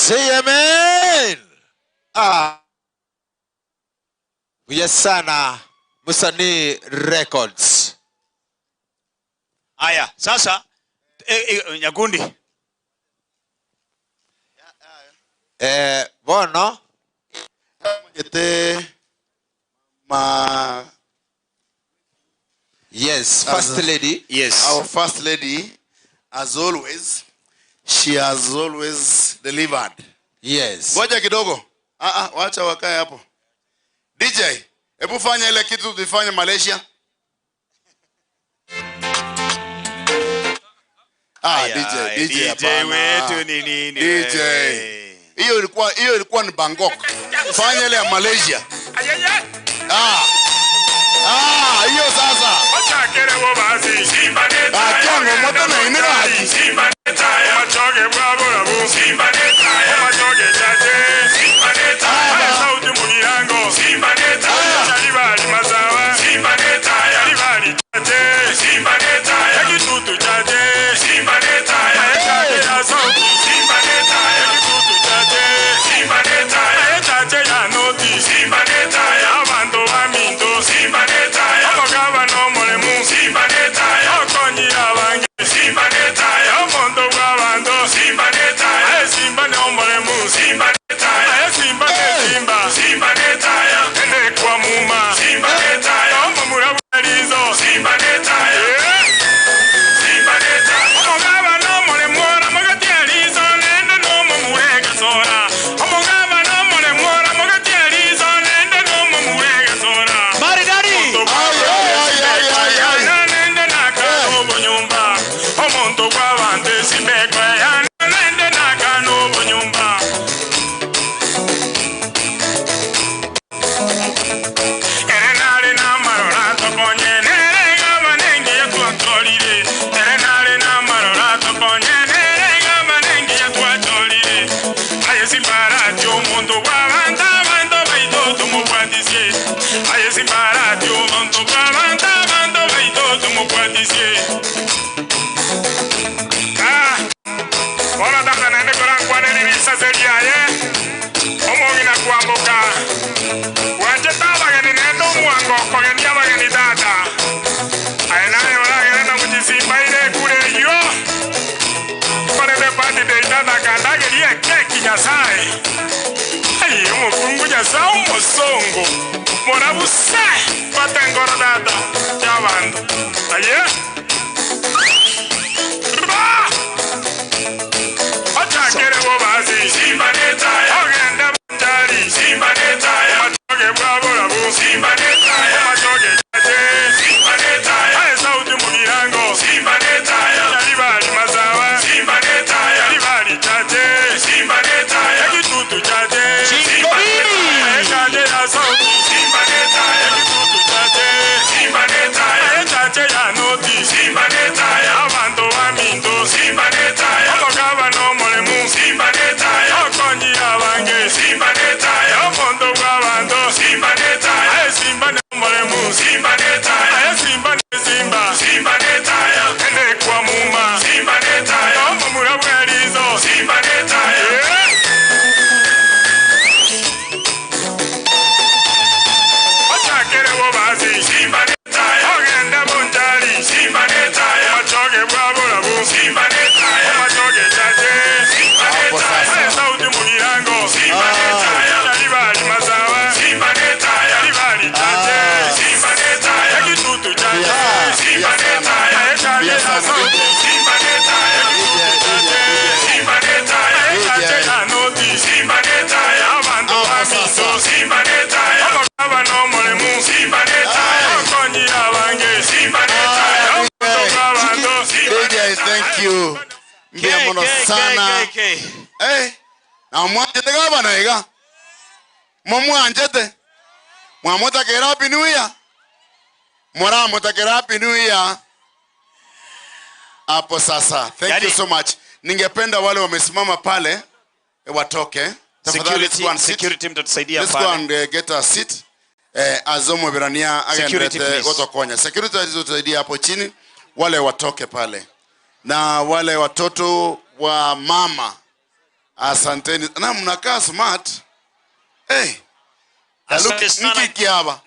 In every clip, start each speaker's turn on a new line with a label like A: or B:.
A: Say amen. Yes, sana. Musani Records.
B: Aya, sasa Nyagundi.
A: Bono. Yes, First Lady.
B: Yes.
C: Our First Lady, as always, she has always delivered.
A: Yes.
C: Ngoja kidogo. Wacha wakae hapo. DJ, hebu fanya ile kitu tulifanya Malaysia. DJ
B: wetu ni nini?
C: DJ. Hiyo ilikuwa ni Bangkok. Fanya ile ya Malaysia. Hiyo sasa.
D: Acha kere wo bazi. Simba neta.
C: Kiango moto na inira haji.
D: Simba neta. Omochoge bravo bravo. Simba neta. Omochoge chache. Simba neta. Sauti mugirango. Simba neta. Yalibali mazawa. Simba neta. Yalibali chache. Simba neta. Yakitutu chache. Simba neta. Chache ya sauti. Simba neta. Yakitutu chache. Simba neta. Chache ya noti. Simba neta. Abantu wa mindo. Simba neta. Omogaba no molemu. Simba neta. Okonyi abange. Simba neta. Omondo wa bando. Simba neta. Simba no molemu. Simba neta. Simba ne Simba. Simba neta. Ende kwa muma. Simba neta. Omomura balizo. Simba neta. Simba neta. Omogaba no molemu. Omogati alizo. Nende no momurega sora. Omogaba no molemu. Omogati alizo. Nende no momurega sora.
B: Maridadi.
D: Nende nakano bonyumba. Omonto kwa bande simbekwe. Nende nakano bonyumba. Erenale na marora tokonye. Nerega manengi ya tuatolire. Erenale na marora tokonye. Nerega manengi ya tuatolire. Aye simbarati omonto kwa banda. Bando baito tumukwatisie. Aye simbarati omonto kwa banda. Bando baito tumukwatisie. Ona dada nende kwa nene nisaseria ye. Mong'ina kuambuka. Wanje tabageni nendo mwango kogeni abageni dada. Ayenaye olagene na mujisimba ile kule yo. Kore de pati de dada kandage liye keki nyasaye. Ayi umukungu nyasaye umusongo. Morabuse. Batengoro dada. Yabando. Aye. Kere wo bazi. Simba neta. Ogenda bundari. Simba neta. Omochoge bravo bravo. Simba neta. Omochoge chache. Simba neta. Aye sauti mugirango. Simba neta. Yalibali mazawa. Simba neta. Yalibali chache. Simba neta. Yakitutu chache. Simba neta. Chache ya sauti. Simba neta. Yakitutu chache. Simba neta. Chache ya noti. Simba neta. Abantu wa mindo. Simba neta. Omogaba no molemu. Simba neta. Okonyi abange. Simba neta. Omondo wa bando. Simba neta. Simba no molemu. Simba neta. Simba ne Simba. Simba neta. Ende kwa muma. Simba neta. Omomura bwalizo. Simba neta. Ochakere wo bazi. Simba neta. Ogenda bundari. Simba neta. Omochoge bravo bravo. Simba neta. Omochoge chache. Simba neta. Sauti mugirango. Simba neta. Yalibali mazawa. Simba neta. Yalibali chache. Simba neta. Yakitutu chache. Simba neta. Chache ya sauti. Simba neta. Yakitutu chache. Simba neta. Chache ya noti. Simba neta. Abantu wa miso. Simba neta. Omogaba no molemu. Simba neta. Okonyi abange. Simba neta.
C: Thank you. Mbia mono sana. Na mwajete gavana iga. Mwamwanjete. Mwamutakera happy new year. Mutakera happy new year. Hapo sasa. Thank you so much. Ningependa wale wamesimama pale watoke.
B: Security mtatusaidia
C: pale. Let's go and get a seat. Azomo Berania agendete gotokonya. Security tusaidia hapo chini. Wale watoke pale. Na wale watoto wa mama. Asanteni. Na mnakaa smart.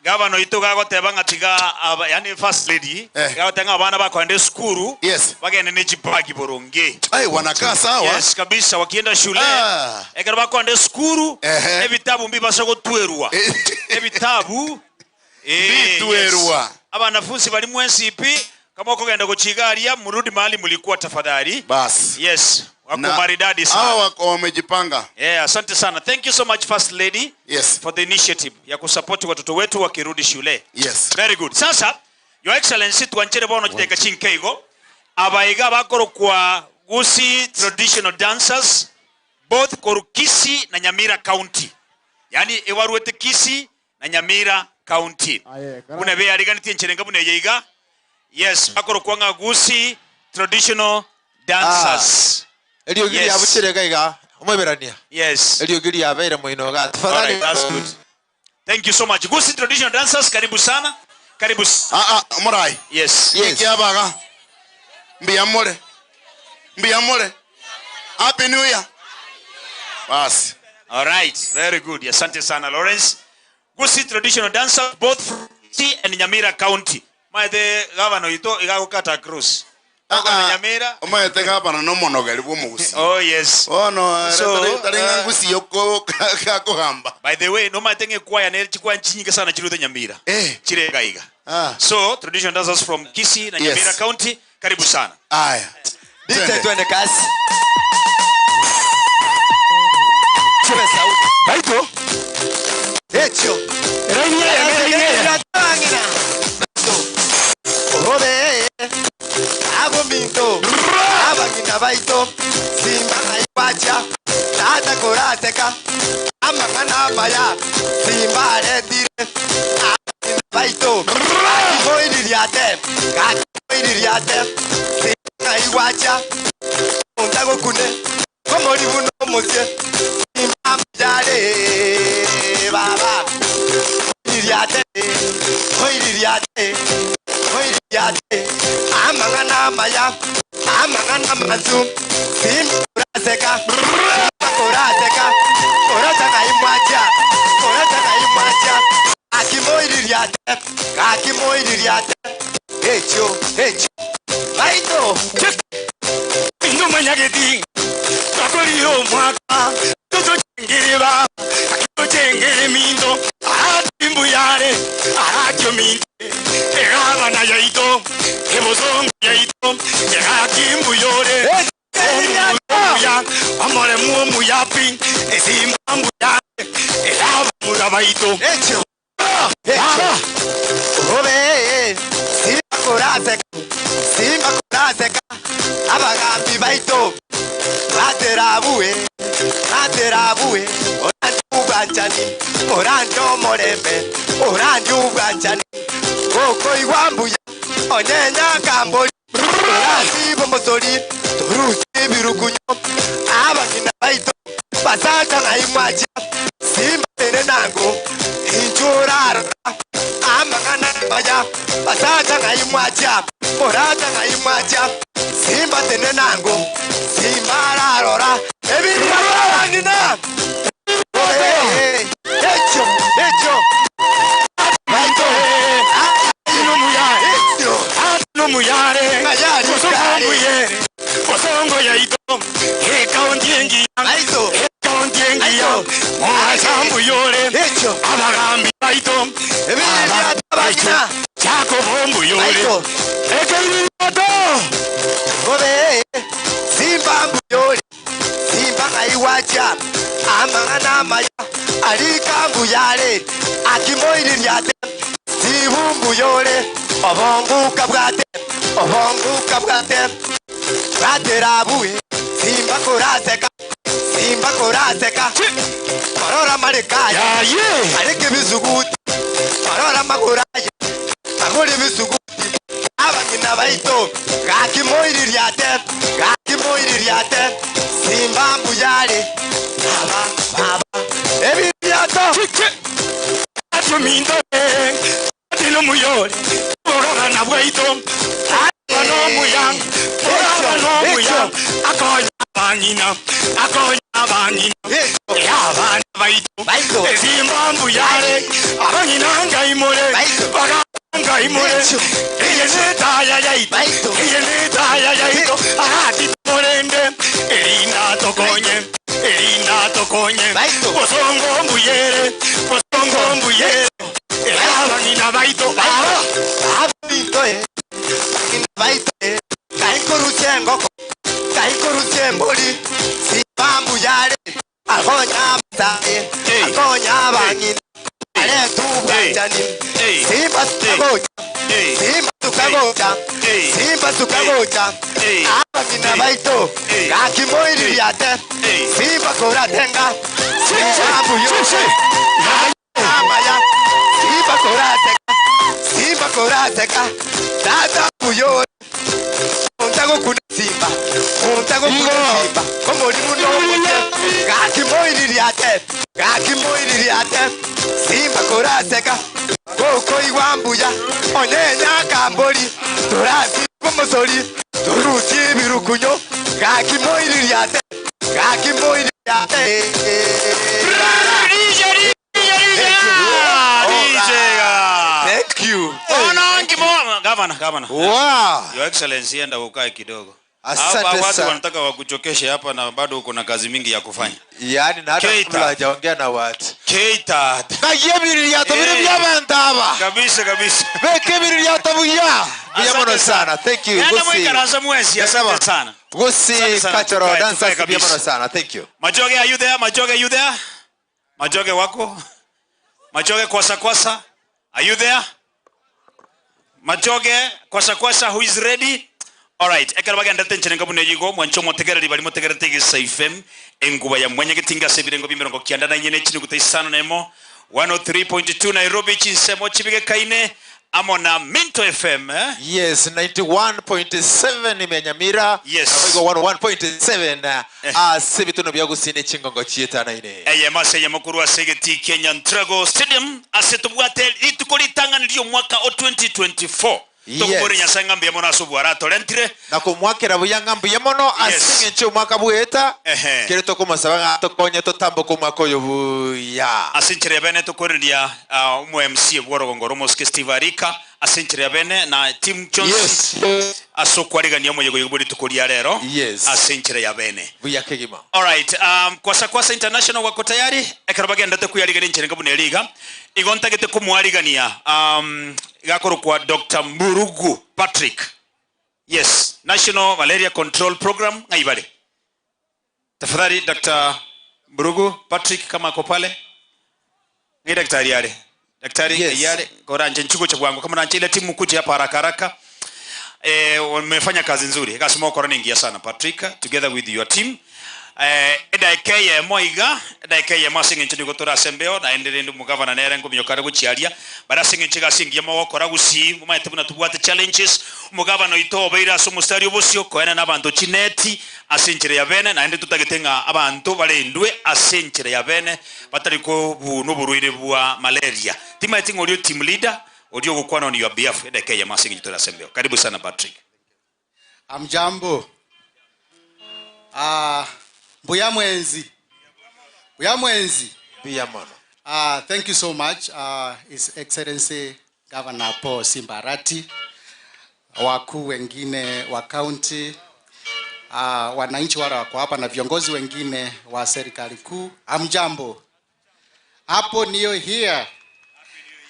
B: Gavana ito gagoteba ngatiga yani first lady gagotenga abana bakwende skuru bagende n'ekipaki boronge
C: wanakaa sawa
B: yes kabisa wakienda shule ekara bakwende skuru ebitabu mbibasha gotwerwa ebitabu
C: bitwerwa
B: abanafunzi bali mu NCP kama ukogenda kuchigaria murudi mahali mulikuwa tafadhali
C: bas
B: yes wako maridadi sana
C: hao wamejipanga
B: asante sana. Thank you so much first lady for the initiative ya kusupport watoto wetu wakirudi shule. Very good. Sasa your excellency tuanchere bono kiteka chinkeigo abaiga bakoro kwa Gusi traditional dancers both Korukisi na Nyamira county yani ewaruete Kisi na Nyamira county kuna be ariganitie ncherenga bune yeiga yes bakoro kwa Gusi traditional dancers
A: Eliogiri abuchire gaiga umeberania Eliogiri abere moino ga tafadhali.
B: That's good. Thank you so much. Gusi traditional dancers karibu sana. Karibu.
C: Morai.
B: Yes.
C: Kiabaga. Mbiamore. Happy New Year. Bas.
B: All right. Very good. Asante sana Lawrence. Gusi traditional dancers both from Kisi and Nyamira county. The governor ito igakukata cross.
C: Umayete gavana no monogari bw'umugusi.
B: Oh yes.
C: Oh no. So taringa ngusi yoko kakugamba.
B: By the way, no matenge kwaya ne chikwa nchinyike sana chirute Nyamira. Chire gaiga. So traditional dancers from Kisi na Nyamira county karibu sana.
C: Aya.
A: Dite twende kasi. Chebe sauti. Baito. Hecho. Mong'ina. Ode. Abo minto. Abagina baito. Simba aipacha. Tata korateka. Amangana baya. Simba redire. Abagina baito. Koidiriate. Koidiriate. Simba aipacha. Ondago kune. Komori buno motie. Simba jare. Baba. Koidiriate. Amangana maya, amangana mazu, Simba korateka, korateka imwacha, akimoidiriate, hecho, baito, ino manyageti, kakoriyo mwaka, toto chengiriba, akito chengiri mindo, mbuyare, aratio minte, egabana yaito, ebozongo yaito, egaki mbuyore, mbuya, amore muomu yapi, esimba mbuyare, egaba murabaito. Hecho. Obe, Simba korateka, abagambi baito, Aterabuwe, Orando morebe, Orando Gachani, Oko Iwambuya, Onyenya Kambori, Orasi Bomotori, Torusi Birukunyo, Abagina Baito, Pasata na Imaja, Simba Tenango, Inchurara, Amagana Baya, Pasata na Imaja, Orata na Imaja, Simba Tenango, Simba Rara, Ebisiba. Hecho. Baito. No muyare. Osongo yaito. Ekaondiengi. Baito. Ekaondiengi. Mwasambu yore. Hecho. Abagambi baito. Ebisiba tabagina. Chako bombu yore. Baito. Ekelipoto. Ode. Simba mbuyore. Simba aiwacha. Amangana maya. Alika mbuyare. Akimoidiriate. Sibumbu yore. Obonguka bwate.
E: Ratera bui Simba kuraseka Simba kuraseka Marora marekaya Areke bisuguti Marora maguraya Maguri bisuguti Abanyina baito Gaki moiri riate Simba mbuyare Baba Ebi riato Atumindo Atilo muyore Orora na baito Ano muyang Orora muyang Akonya bangina Yabana baito Simba mbuyare Abanyina ngaimore Ngaimore Eyeneta ya yaito Arati torende Erina tokonye Kosongo mbuyere Abanyina baito Baito Kaikoruche mboli Simba mbuyare Akonya mtae Akonya bangina Ale tu bajani Simba tukagoja Abanyina baito Gaki moiri riate Simba koratenga Simba mbuyore Amaya Simba korateka Tata mbuyore Untago kuna Simba Komo ni muno Gaki moiri riate Simba korateka Koko iwambuya Onyenya kambori Turasi kumosori Turuti birukunyo Gaki moiri riate Thank you. Governor.
B: Wow. Your Excellency, enda ukae kidogo.
E: Asante sana.
B: Watu wanataka wakuchokeshe hapa na bado uko na kazi mingi ya kufanya.
E: Yaani na hata kabla hajaongea na watu.
B: Keita.
E: Kayebiri ya tabiri byabandaba.
B: Kabisa.
E: Bekebiri ya tabuya. Biyamono sana. Thank you.
B: Asante sana.
E: Gusi cultural dancers biyamono sana. Thank you.
B: Majoge, are you there? Majoge wako? Majoge kwasa. Are you there? Majoge kwasa who is ready? All right, ekarabaga ndatenchene ngabune yigo mwancho motegereri bali motegerete gisa FM enguba ya mwanya gitinga sebirengo bimirongo kyanda na nyene chini gutaisana nemo 103.2 Nairobi chinsemo chibige kaine amona Minto FM
E: Yes, 91.7 Onyamora.
B: Yes.
E: Abigo 101.7 sebituno byagusine chingongo chieta na ine.
B: Maseye mukuru wa Segeti Kenyan Trago Stadium asetubwate itukolitanga ndio mwaka 2024. Tokubore nyasanga mbiyemo subwara tolentire
E: nakumwakira buyangambu yemono asinge ncho mwaka bueta kire tokumasaba tokonye totambo kumwako yobuya
B: asinchire bene tokorindia umu MC bworogongoro Moske Steve Arika asinchire bene na team Jones asokwariga niyo moyego yoburi tukoria rero asinchire ya bene
E: buyakegima.
B: All right, kwasa international wako tayari ekarabage ndate kuyariga ninchire ngabune liga igonta gete kumwarigania gakoro kwa Dr. Mburugu Patrick. Yes, National Malaria Control Program ngaibale. Tafadhali Dr. Mburugu Patrick kama ako pale. Ni daktari yale. Daktari yale koranje nchuko cha bwangu kama nanche ile timu kuja hapa haraka. Wamefanya kazi nzuri. Kasema korona ingia sana Patrick together with your team. Edaikeye moiga edaikeye masinge nchini gotora sembeo na endelendo mugavana nere ngo myokare guchiaria barasinge nchiga singiye mawokora gusi mumaite buna tubwate challenges mugavana itobeira so mustari obusyo koena nabantu chineti asinchire ya bene na ende tutagetenga abantu balendwe asinchire ya bene batari ko bunu buruire bwa malaria timaiti ngolio team leader odio gukwana on your behalf edaikeye masinge gotora sembeo karibu sana Patrick.
F: Amjambo. Buyamwenzi. Thank you so much, His Excellency Governor Paul Simba Arati, wakuu wengine wa county, wananchi wale wako hapa na viongozi wengine wa serikali kuu. Amjambo. Happy New Year.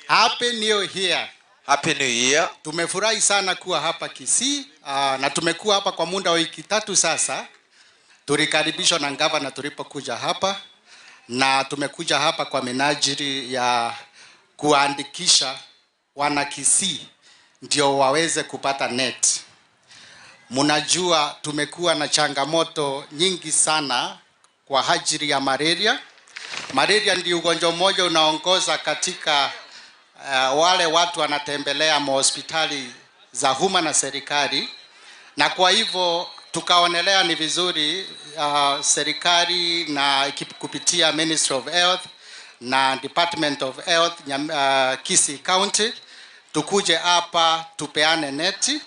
F: Happy New Year.
E: Happy New Year.
F: Tumefurahi sana kuwa hapa Kisii na tumekuwa hapa kwa muda wa wiki 3 sasa. Tulikaribishwa na gavana tulipokuja hapa na tumekuja hapa kwa minajili ya kuandikisha wana Kisii ndio waweze kupata net. Mnajua tumekuwa na changamoto nyingi sana kwa ajili ya malaria. Malaria ndio ugonjwa mmoja unaongoza katika wale watu wanatembelea hospitali za umma na serikali, na kwa hivyo tukaonelea ni vizuri serikali na kupitia Ministry of Health na Department of Health Kisii County tukuje hapa tupeane neti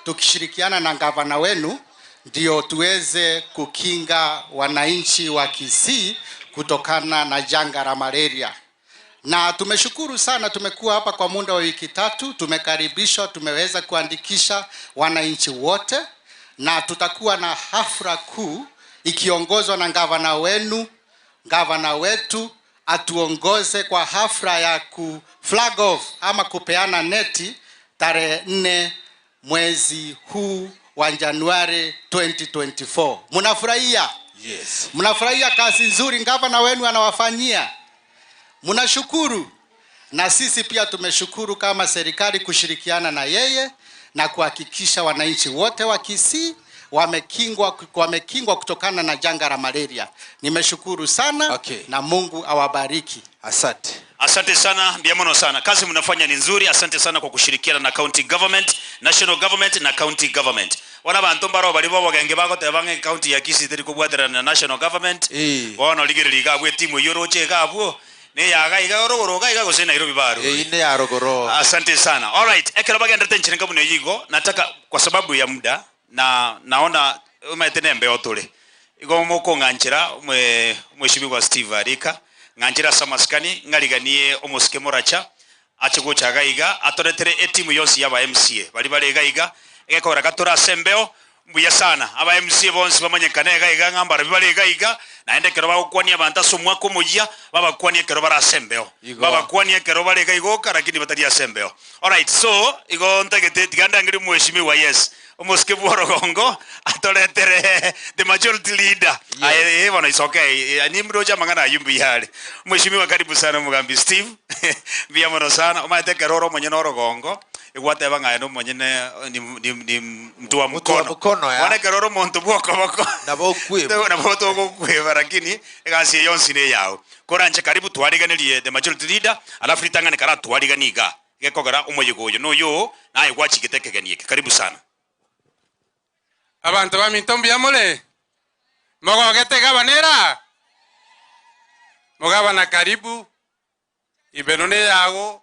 F: tukishirikiana na gavana wenu ndio tuweze kukinga wananchi wa Kisii kutokana na janga la malaria. Na tumeshukuru sana, tumekuwa hapa kwa muda wa wiki 3, tumekaribishwa, tumeweza kuandikisha wananchi wote, na tutakuwa na hafla kuu ikiongozwa na gavana wenu, gavana wetu atuongoze kwa hafla ya flag off ama kupeana neti tarehe 4 mwezi huu wa Januari 2024. Mnafurahia?
A: Yes.
F: Mnafurahia kazi nzuri gavana wenu anawafanyia? Mnashukuru? Na sisi pia tumeshukuru kama serikali kushirikiana na yeye na kuhakikisha wananchi wote wa Kisii wamekingwa kutokana na janga la malaria. Nimeshukuru sana. Na Mungu awabariki.
A: Asante.
B: Asante sana, Emonyo sana. Kazi mnafanya ni nzuri. Asante sana kwa kushirikiana na county government, national government na county government. Wana bantu mbaro bali bo bagenge bago tebange county ya Kisii teri kubwatera na national government. Wana ligiririga bwe timu yoroche gabwo. Ne yaga igorogoro ga gose Nairobi baro.
A: Ine ya rogoro.
B: Asante sana. All right, ekero bagenda tenchine ngabu ne yigo. Nataka kwa sababu ya muda na naona umetenembe otule. Igo moko nganchira mheshimiwa Steve Arika. Nganjira samaskani ngaliganie omosike moracha achegocha gaiga atoretere etimu yose yaba MCA bali gaiga egekora gatora sembeo mbuya sana aba MCA bonse bamanyekane gaiga ngambara bali gaiga naende kero bagukwania bantaso mwako mujia babakwania kero bara sembeo babakwania kero bali gaigoka lakini batadia sembeo. All right, so igo ntagete tiganda ngiri mheshimiwa yes omosike bworogongo atoretere the majority leader. Aye bwana, is okay. Ni mroja mangana yumbi yale. Mheshimiwa karibu sana mugambi Steve. Emonyo sana. Omate keroro mwenye norogongo. Igwate banga eno mwenye ni mtu wa mkono.
A: Ya.
B: Wane keroro muntu bwoko boko.
A: Na bokwe.
B: Na boto bokwe barakini egasi yonsi ne yao. Koranje karibu twariganirie the majority leader. Alafu litangane kara twariganiga. Gekogara omoyigoyo no yo na igwachi gitekegenie. Karibu sana.
G: Abantu bamintombi amole mogogete gabanera mogabana karibu Ibeno ne yago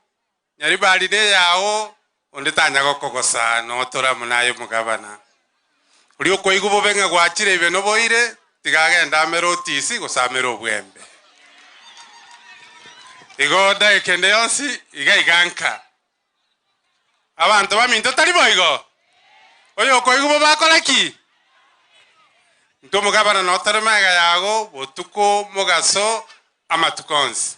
G: nyaribali ne yago ondetanya gokogosa no tora munayo mugabana uri okoigu bobenga gwachire Ibeno boire tigagenda merotisi gosamero bwembe igoda ekende yonsi igaiganka abantu baminto tari boigo oyo koigu bakora ki nto mugabana no taremaga yago botuko mugaso amatukonzi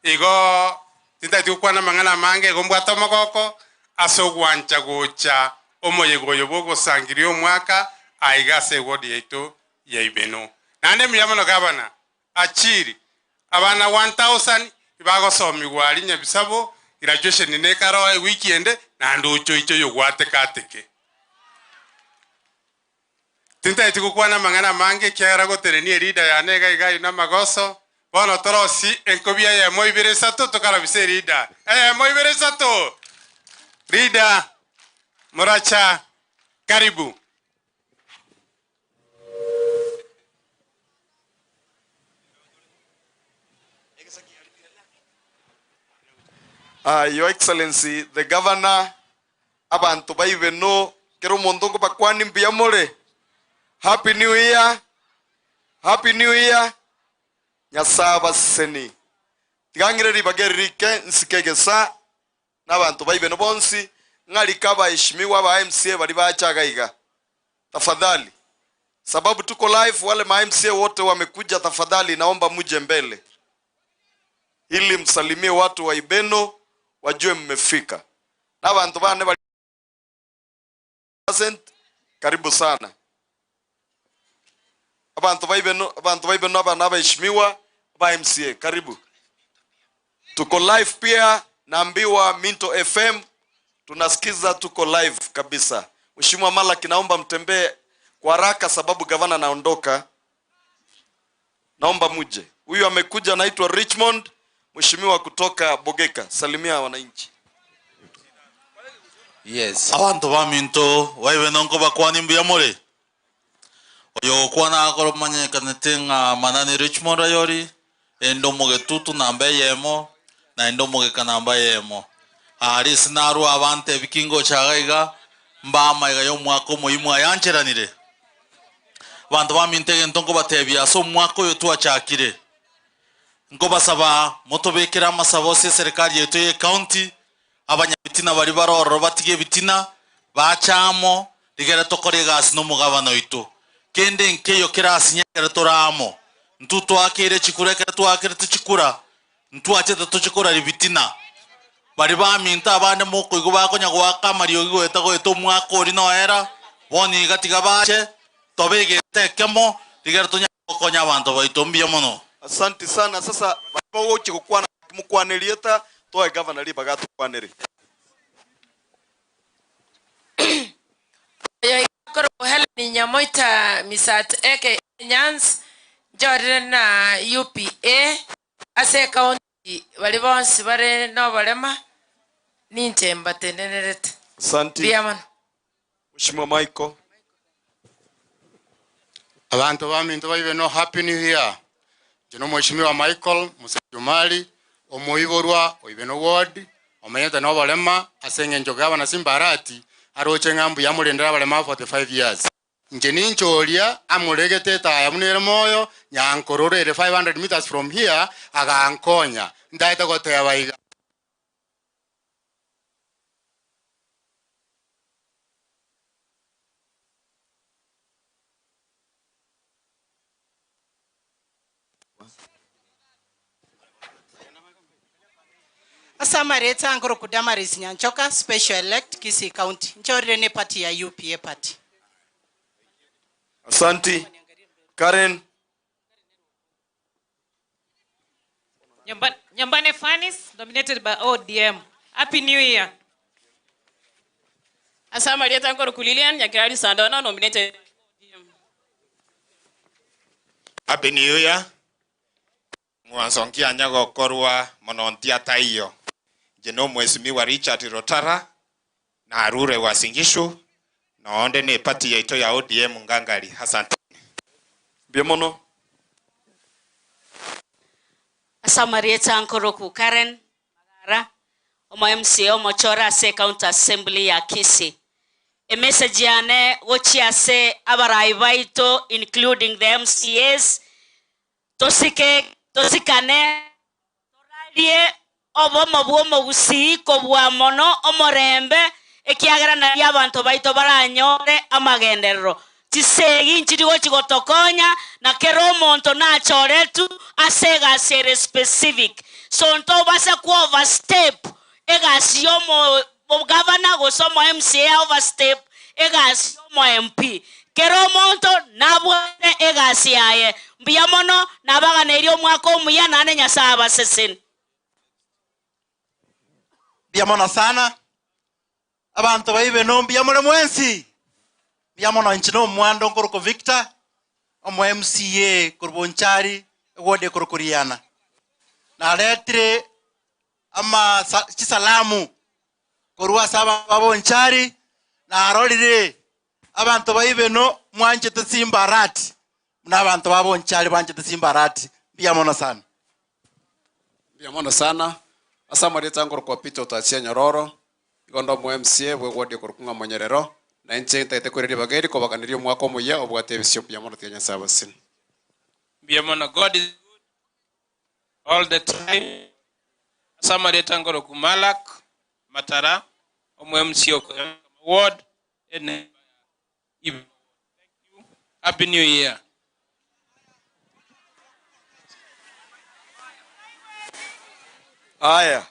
G: igo tindati kwana mangana mange gombwata magoko asogwancha gocha omoyegoyo bogo sangiri omwaka aigase wodi yeto ya Ibeno nande Emonyo gabana achiri abana 1000 ibago somi gwali nyabisabo graduation ne karo weekend nando choicho yogwate kateke tinta itikukwana mangana mange kiara gotereni erida ya nega igai na magoso bono torosi enkobia ya moibere sato tokara bise rida moibere sato rida moracha karibu.
C: Your Excellency the Governor abantu ba Ibeno kero mondongo bakwani mbiamore. Happy New Year. Happy New Year. Nyasaba seni. Tigangire ribagerike nsikegesa n'abantu ba Ibeno bonsi ngalikaba heshimiwa ba MCA bali bachagaiga. Tafadhali. Sababu tuko live, wale ma MCA wote wamekuja, tafadhali naomba muje mbele. Ili msalimie watu wa Ibeno wajue mmefika. N'abantu bane bali karibu sana. Abantu ba Ibeno abana baheshimiwa ba MCA karibu. Tuko live pia naambiwa Minto FM tunasikiza, tuko live kabisa.
H: Mheshimiwa Malaki, naomba mtembee kwa haraka sababu gavana naondoka. Naomba muje. Huyu amekuja anaitwa Richmond, mheshimiwa kutoka Bogeka. Salimia wananchi.
I: Yes. Abantu baminto waiwe nko bakwani mbiyamore. Oyo kwana akoro manyekanete nga manani Richmond ayori endo Mogotu namba yemo na endo Mogeka namba yemo. Ari sinaru abante bikingo chagaiga mbama yo mwako moyimu ayancheranire. Bantu bamintege ntongo batebya so mwako yo twachakire. Ngo basaba motobekera amasabo se serikali yetu ye county abanyabitina bari baroro batige bitina bachamo rigera tokore gas no mugabano itu kende nkeyo kirasinya toramo ntuto akire chikure kera twakire tuchikura ntwache tuchikura ribitina bari baminta abane moko igo bakonya gwaka mariyo igo etago eto mwako ori no era boni gatiga bache tobege tekemo rigera tonya konya bantu baitombia mono.
H: Asante sana. Sasa babo wote kukwana mukwanelieta toe governor liba kwaneri.
J: Ya koro Helen Nyamoita misat eke Nyans Jordan UPA ase county walibonsi bare no balema nintemba tenenerete.
H: Asante.
J: Biaman.
H: Mheshimiwa Michael.
C: Abantu baminto baibeno happy new year. Jino Mheshimiwa Michael Musajumali omuiborwa Ibeno ward omayeta no balema asenge njogaba na Simba Arati aroche ngambu yamulendera balema 45 years. Nje nincholia amulegete ta munere moyo nyankorore 500 meters from here agankonya ndaita gotea baiga.
K: Asamareta angoro kudamaris nyanchoka special elect Kisii County. Nchorene party ya UPA party.
H: Asante. Karen.
L: Nyambane Fanis nominated by ODM. Happy New Year.
M: Asamareta angoro kulilian Nyakirari Sandona nominated ODM.
N: Happy New Year. Mwansongia nyago korwa monontia taiyo. Jeno Mheshimiwa Richard Rotara na Arure Wasingishu na onde ne party yaito ya ODM ngangari. Asante.
H: Biemono.
O: Asamarieta ankoroku Karen Magara MCA Omochokoro ase county assembly ya Kisii. A message yane wochi ase abarai baito including the MCAs tosikane toralie obomo busi ko bwamono omorembe ekiagera na yabantu baito baranyore amagenderero tisegi nchirigo chigotokonya na kero monto na choretu asega sere specific so nto basa ku overstep egasiomo governor go somo MCA overstep egasiomo MP kero monto nabone egasiaye mbiyamono nabaganeri omwako omuya nane nyasaba sesen.
P: Biamono sana abantu baibeno biamore mwensi biamono nchino mwando ngoroko Victor omo MCA kurbonchari wode kurukuriana na letre ama chisalamu korwa saba babonchari na arolire abantu baibeno mwanje Simba Arati na abantu babonchari banje Simba Arati biamono sana.
Q: Biamono sana. Asamareta ngoro kwa pito tasia nyororo igondo mu MCA bwe wodi kurukunga monyerero na nche taite kureri bageri ko bakanirio mwako muya obwate bisyo biamono tianya sabasin.
G: Biamono, God is good all the time. Asamareta ngoro ku Malak Matara omu MCA ward ene. Thank you. Happy New Year.
H: Aya.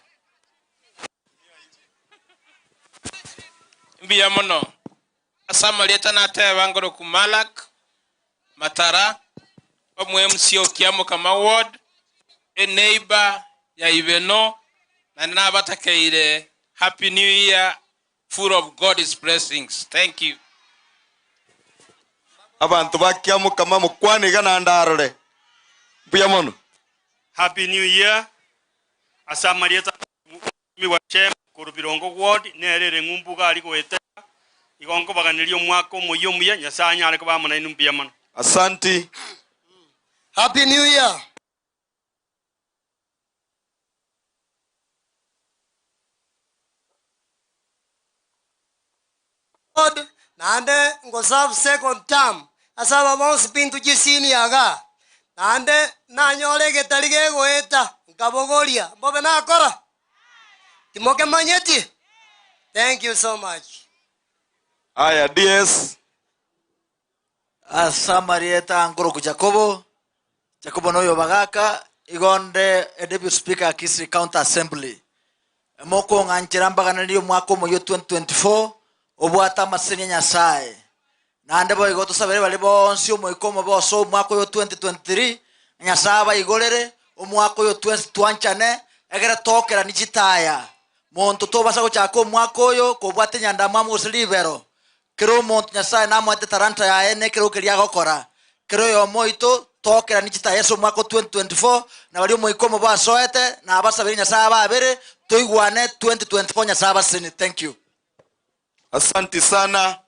G: Biamono. Asamareta na teba ngoro ku Malak Matara omu MCA kiamo kama ward a neighbor ya Ibeno na nabatakeire Happy New Year
R: full of God's blessings. Thank you.
H: Abantu bakiamu kama mukwani gana ndarore. Buyamono.
S: Happy New Year. Asamarieta miwache kurubirongo ward nerere ngumbuga ali kwete. Igongo baganilio mwako moyomuya nyasanya ale kwa mana inu biyamano.
H: Asante.
T: Happy New Year. God nande ngosav second term asaba bonsi pintu jisini yaga nande nanyole getalige goeta ngabogoria mbobe nakora timoke manyeti. Thank you so much.
H: Aya DS
U: Asamarieta Ngoro Jacobo noyo bagaka igonde deputy speaker Kisii County Assembly moko nganchiramba kanaliyo mwako moyo 2024 obwata masenya nyasaye nande bo igoto sabere bali bonsi omoikomo boso mwako yo 2023 nyasaba igolere omwako yo 2020 egera tokera nijitaya monto tobasa gochako mwako yo kobwate nyanda mamu silibero kero monto nyasaye namwate taranta ya ene kero keria gokora kero yo moito tokera nijitaya yeso mwako 2024 na bali omoikomo basoete na abasabere nyasaba abere toigwane 2024 nyasaba sini. Thank you.
H: Asante sana.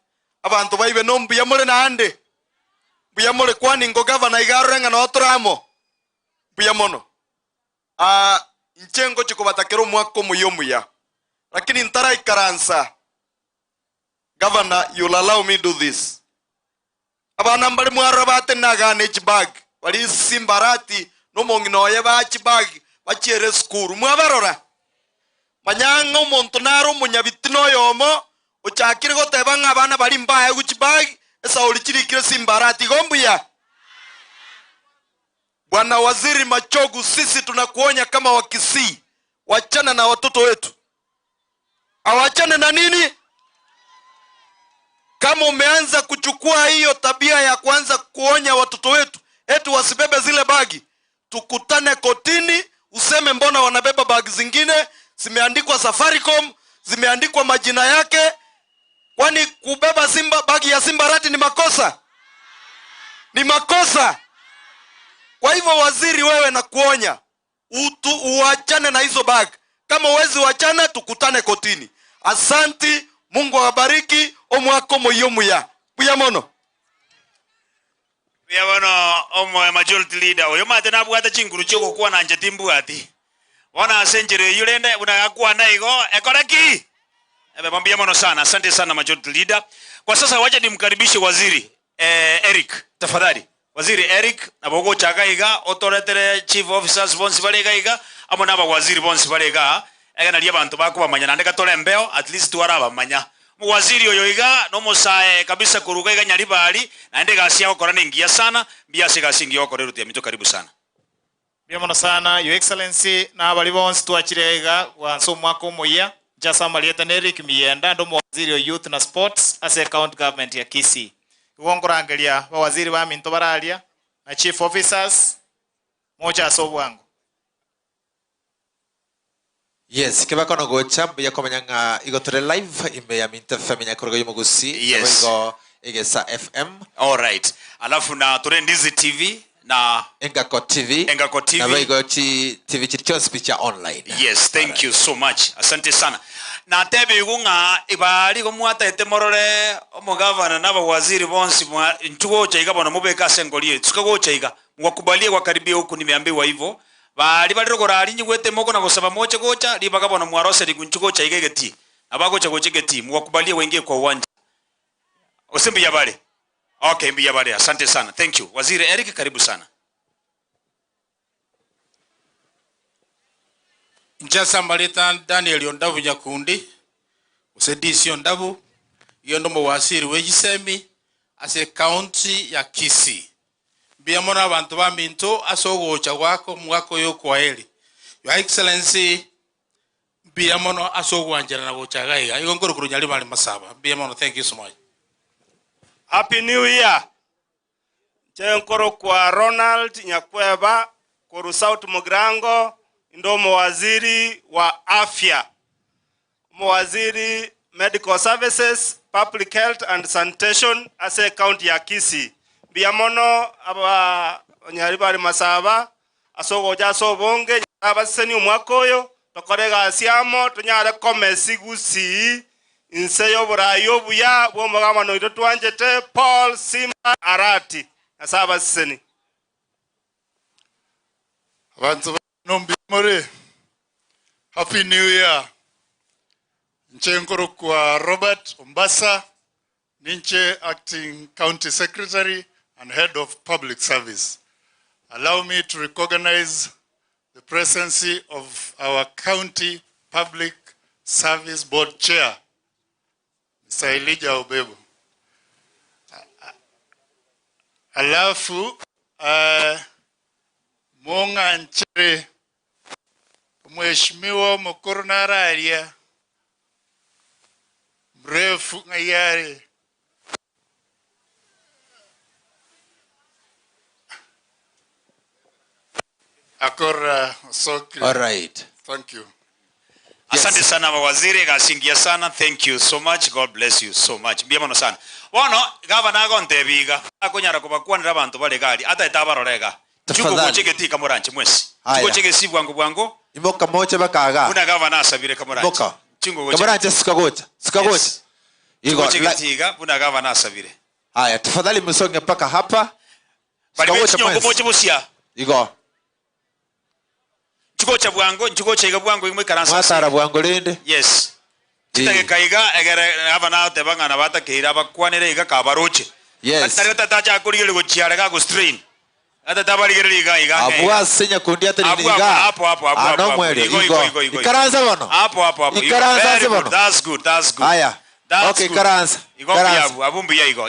H: Abantu baibe no mbiyamole na ande. Mbiyamole kwani ngo governor igarenga na otramo. Mbiyamono. Nchengo chikubatakero mwako muyomuya. Lakini ntara ikaransa. Governor, you'll allow me do this. Abana mbali mwarabate nagane chibag. Wali Simba Arati no Mong'ina oye ba chibag bachere skuru. Mwabarora. Manyango montonaro munyabitino yomo. Uchakiri goteba ng'abana bali mbaya guchibagi esa ulichirikire Simba Arati gombuya. Bwana Waziri Machogu, sisi tunakuonya kama Wakisii, wachana na watoto wetu. Awachane na nini? Kama umeanza kuchukua hiyo tabia ya kuanza kuonya watoto wetu eti wasibebe zile bagi, tukutane kotini useme mbona wanabeba bagi zingine zimeandikwa Safaricom, zimeandikwa majina yake. Kwani kubeba bagi ya Simba Arati ni makosa? Ni makosa. Kwa hivyo waziri, wewe na kuonya uachane na hizo bag. Kama uwezi wachana tukutane kotini. Asanti, Mungu awabariki. Omwako moyomuya. Buyamono.
B: Buyamono omo majority leader. Oyo mate na bwata chinguru choko kwa na njetimbu ati. Wana senjere yulende unakua na igo ekoraki. Buyamono sana. Asante sana majority leader. Kwa sasa wacha nimkaribishe waziri Eric. Tafadhali. Waziri Eric nabogo chakaiga otoretere chief officers bonsi balega amo naba waziri bonsi balega ega nalia bantu bako bamanya nandeka tole mbeo at least tuaraba manya mu waziri oyo iga no mosae kabisa kuruga iga nyali bali naendega asia okora ningia sana bia siga singi okora rutia mito. Karibu sana.
V: Biamono sana your excellency na bali bonsi tuachirega wanso mwako moya jasa malieta Eric Mienda ndo waziri wa youth na sports as a county government ya Kisii. Uongorangalia waziri wa minto baralia na chief officers moja asobu wangu.
E: Yes, kibako no gocha ya komanyanga igotore live imbe ya minto famenya kuruga yumugusi.
B: Yes.
E: Igesa FM.
B: All right. Alafu na Turendizi TV na
E: INKA TV. Na baigo TV chirichos picha online.
B: Yes, thank you so much. Asante sana. Na tebe yugunga ibali gomwata etemorore omugavana naba waziri bonsi ntugo chaiga bona mubeka sengolie tukago chaiga mwakubalie kwa karibia huku nimeambiwa hivyo bali rogora alinyi gwete moko na gosaba moche gocha libaga bona mwarose ligunchugo chaiga geti abago chago chigeti mwakubalie wenge kwa uwanja osimbi yabale. Okay, mbi yabale. Asante sana. Thank you. Waziri Eric, karibu sana.
W: Njasa Malita Daniel Yondavu Nyakundi usedisi Yondavu yondo mwasiri wejisemi ase county ya Kisii. Biamona abantu ba minto asogo chawako mwako yo kwaeli. Your excellency biamono asogo anjana na bochagaiga igongoro kurunyali mali masaba. Biamono, thank you so much.
S: Happy New Year. Chenkoro kwa Ronald Nyakweba koru South Mugrango ndo mwaziri wa afya. Mwaziri
A: medical services, public health and sanitation ase county ya Kisii. Biamono aba nyaribari masaba asogo jaso bonge abaseni umwakoyo tokorega asiamo tunyare komesi gusi inseyo burayo buya bomagama no itwanjete Paul Simba Arati asaba seni.
D: Abantu nombi more. Happy New Year. Nchenkoro kwa Robert Umbasa, Ninche Acting County Secretary and Head of Public Service. Allow me to recognize the presence of our County Public Service Board Chair, Mr. Elijah Obebo. Alafu, Monga Nchere, Mheshimiwa Mokoro Nararia, mrefu ngayari. Akora Soki.
E: All right.
D: Thank you.
B: Asante sana mawaziri, gashingia sana. Thank you so much. God bless you so much. Biamono sana. Wono, gavana gonte biga. Akonyara kubakwana abantu bale gali. Ata itabarorega. Chuko kucheke tika moranche mwesi. Chuko cheke sibu wangu bwangu.
E: Imoka moche bakaga.
B: Una gavana asabire kamoranche.
E: Imoka.
B: Chungo kucheke.
E: Kamoranche sikagocha. Sikagocha.
B: Chuko cheke tiga. Una gavana asabire.
E: Haya, tafadhali msonge mpaka hapa.
B: Balimechi nyongo moche busia.
E: Igo.
B: Chuko cha bwangu, chuko cha bwangu imwe karansa.
E: Mwatara bwangu linde.
B: Yes. Titake kaiga egere gavana tebanga na bata keira bakwanire iga kabaroche.
E: Yes.
B: Tari tatacha kurigele go chiarega go strain. Ata tabarigele iga.
E: Abua senya kundi ate ni iga.
B: Hapo.
E: Anomwele igo. Ikaranza bono.
B: Hapo.
E: Ikaranza bono.
B: That's good.
E: Haya. Okay, karanza.
B: Igo biabu, abumbi ya igo.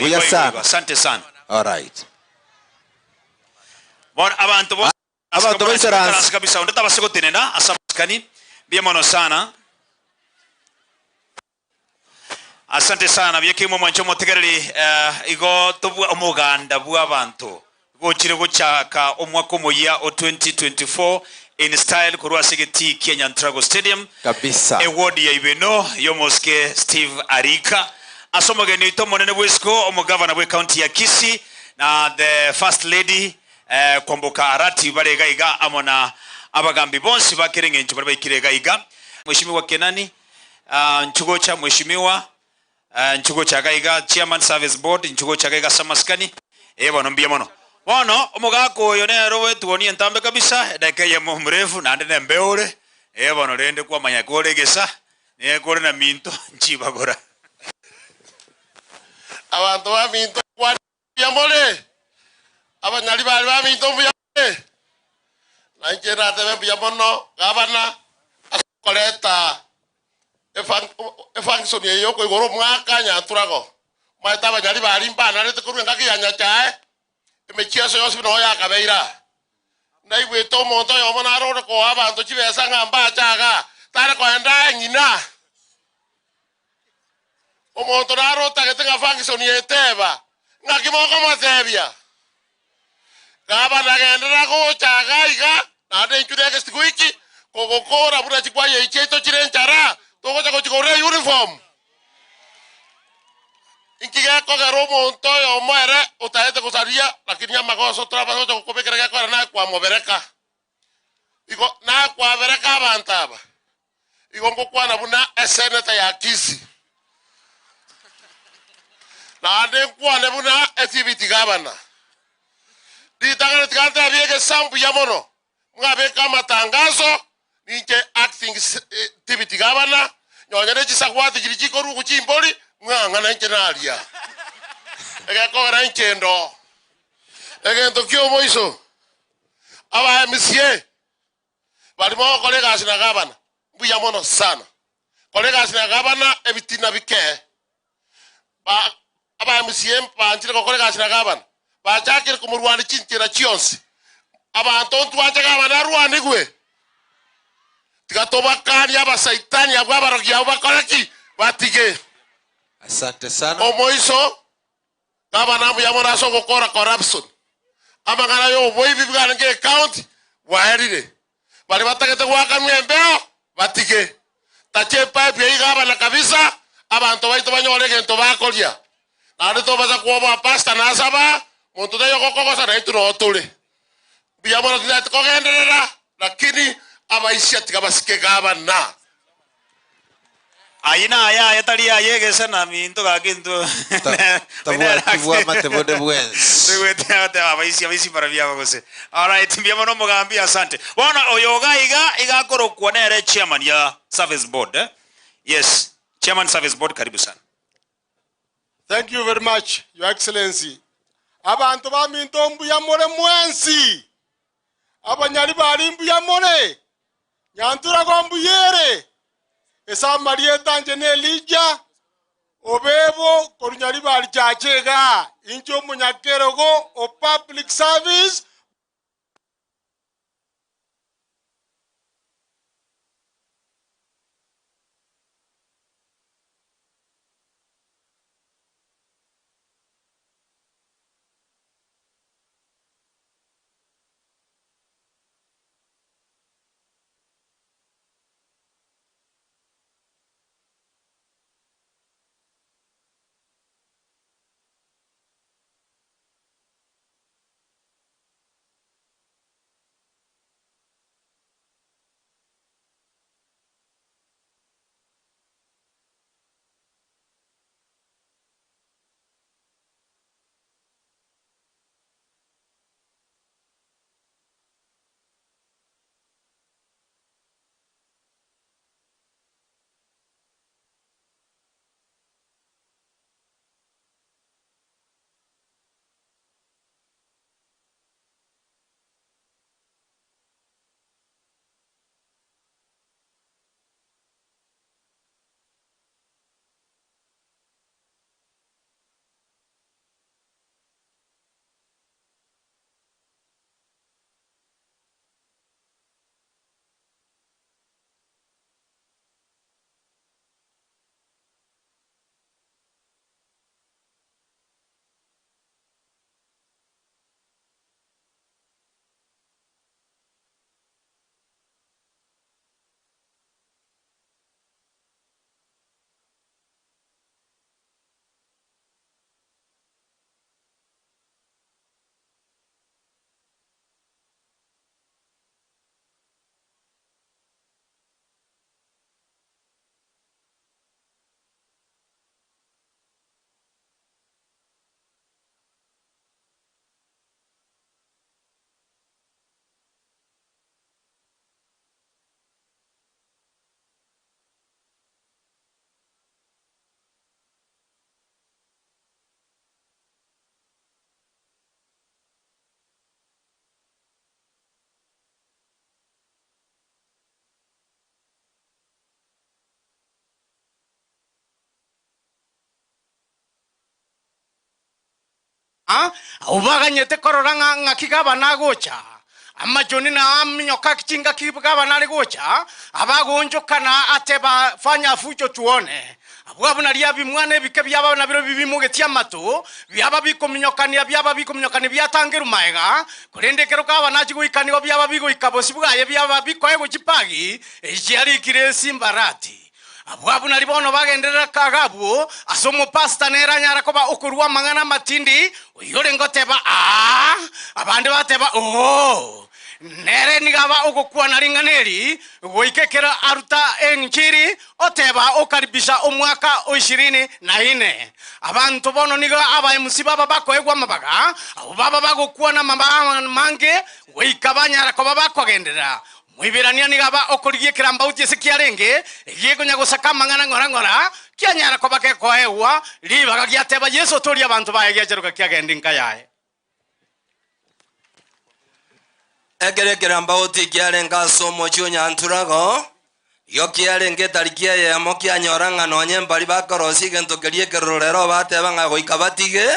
B: Asante sana.
E: All right.
B: Bon abantu bo
E: abantu b'Isaransi
B: kabisa ndata basegotenena asabaskani biamono sana. Asante sana byekimo mwancho motegereri igo tobu omuganda bw'abantu gochire gochaka omwaka moya o 2024 in style kurwa segeti Kenya Trago Stadium
E: kabisa
B: award ya Ibeno yomoske Steve Arika asomogeni ito monene bwesko omugavana bwe county ya Kisii na the first lady kwamboka Arati barega iga amona abagambi bonsi bakirenge ncho bari bakirega iga mheshimiwa Kenani nchugo cha mheshimiwa nchugo cha gaiga chairman service board nchugo cha gaiga samaskani bano mbia mono bono omugako yonero wetu woni entambe kabisa dakaya mo mrefu na ndene mbeore bano rende kwa manya koregesa ne kore na minto nchibagora
D: abantu ba minto kwa yamole abanyali bali ba minto buyamole nanjera tebe buyamono gavana akoleta function yeyo ko igoro mwaka nyaturago maita banyali bali mbana rete kurwenga kiyanya chae emechiaso yose no yakabeira naibwe to monto yo mona ro ko abantu chibesa ngamba chaga tare ko enda nyina omonto naro tagetenga function yeteba ngakimoko matebia gaba nagendera ko chaga iga na de nchude stikuiki kokokora bura chikwa ye cheto chirenchara togo chako chikore uniform inkiga ko garo monto yo mwere utaete kusaria lakini ya magoso traba so kopekera kwa na kwa mobereka iko na kwa bereka bantaba iko ngokwa na buna seneta ya Kisii na de kwa na buna activity gavana ditagara tikanta biege sambu ya mono ngabe kama tangazo ninche acting activity gavana nyonyere chisakwati chirichiko ruku chimboli ngana nchenalia ege kogera nchendo ege ntokyo moiso aba MCA bali mo kolega sina gavana mbuya mono sana kolega sina gavana ebitina bike ba aba MCA pa ntire kolega sina gavana ba chakire kumurwani chinchira chionsi abantu ntwaje gavana rwani gwe tikatoba kali aba saitani aba barogia aba kolaki batige.
E: Asante sana.
D: Omoiso gavana Mamioro so gukora corruption amagana yo boy bibigana nge account waherire bali batagete gwaka mwembeo batige tache pipe ya gavana kabisa abantu baitu banyore gento bakoria nari tobaza kuoba pasta nasaba muntu tayo kokogosa na itu no tuli biamono tinati kogenderera lakini abaisha tikabasike gabana
B: aina aya yatali ayegesa na minto gakinto
E: tabwa matebode bwens
B: twete abaisi para bya bagose. All right, biamono mugambi asante bona oyoga iga korokwa nere chairman ya service board yes chairman service board karibu sana.
F: Thank you very much, Your Excellency. Abantu ba mintombu ya more mwensi. Abanyali bari mbu ya more. Nyantura gombu yere. Esa Marieta njene lija. Obebo korunyali bari chachega. Incho munyakerogo o public service.
I: ubaganyete korora ngakigaba nagocha amajoni na aminyoka kichinga kibagaba naligocha abagonjokana ateba fanya fujo tuone abwabuna lya bimwane bike byaba na biro bibimugetia mato byaba bikominyokania byaba bikominyokania byatangeru maega kurendekero kaba nachiguikanigo byaba bigo ikabosi bwaye byaba bikoego chipagi ejari kire Simba Arati abwabu nalibono bagenderera kagabu asomo pasta nera nyara koba okurwa mangana matindi uyore ngoteba abande bateba nere nigaba ogokwa naringaneri goikekera aruta enchiri oteba okaribisha omwaka 24 abantu bono niga aba musiba babako egwa mabaga abo baba bagokwa na mamba mange goikabanya koba bakogendera mwibirania nigaba okorigie kiramba utie sikiarenge igiego nyagosaka mangana ngora kianyara koba ke koewa libaga giateba Yesu tori abantu baye giajeruka kiagendi nkayae
H: egere kiramba uti kiarenga somo chunya nturago yo kiarenge tarikia ya mokia nyoranga nonye mbali bakorosi gento kerie kerorero bateba ngagoika batige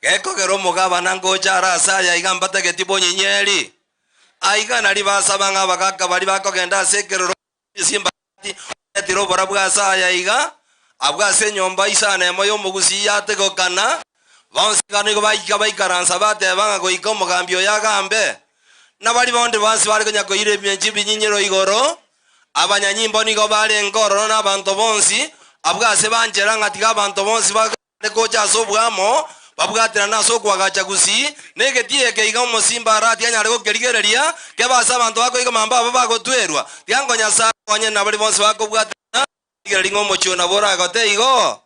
H: geko gero mugaba nango jara saya igambata getibo nyinyeri aiga nari basabanga bagaka bari bakogenda sekero Simba tiro barabwa saya iga abwase nyomba isane moyo mugusi yategokana bansikane go baikaransa bateba ngagoika mugambyo yagambe nabali bonde basi bali konya koire byenji binyinyero igoro abanyanyimbo nigo bali engoro n'abantu bonsi abwase banjera ngatiga abantu bonsi bagoja sobwamo babwatira naso kwagacha gusi negetie keiga mo Simba Arati anyare gokerigereria kebasa abantu bakoiga mamba bagotwerwa tiango nyasa onye na bali bonsi bakobwatira gereringo Omochona bora goteigo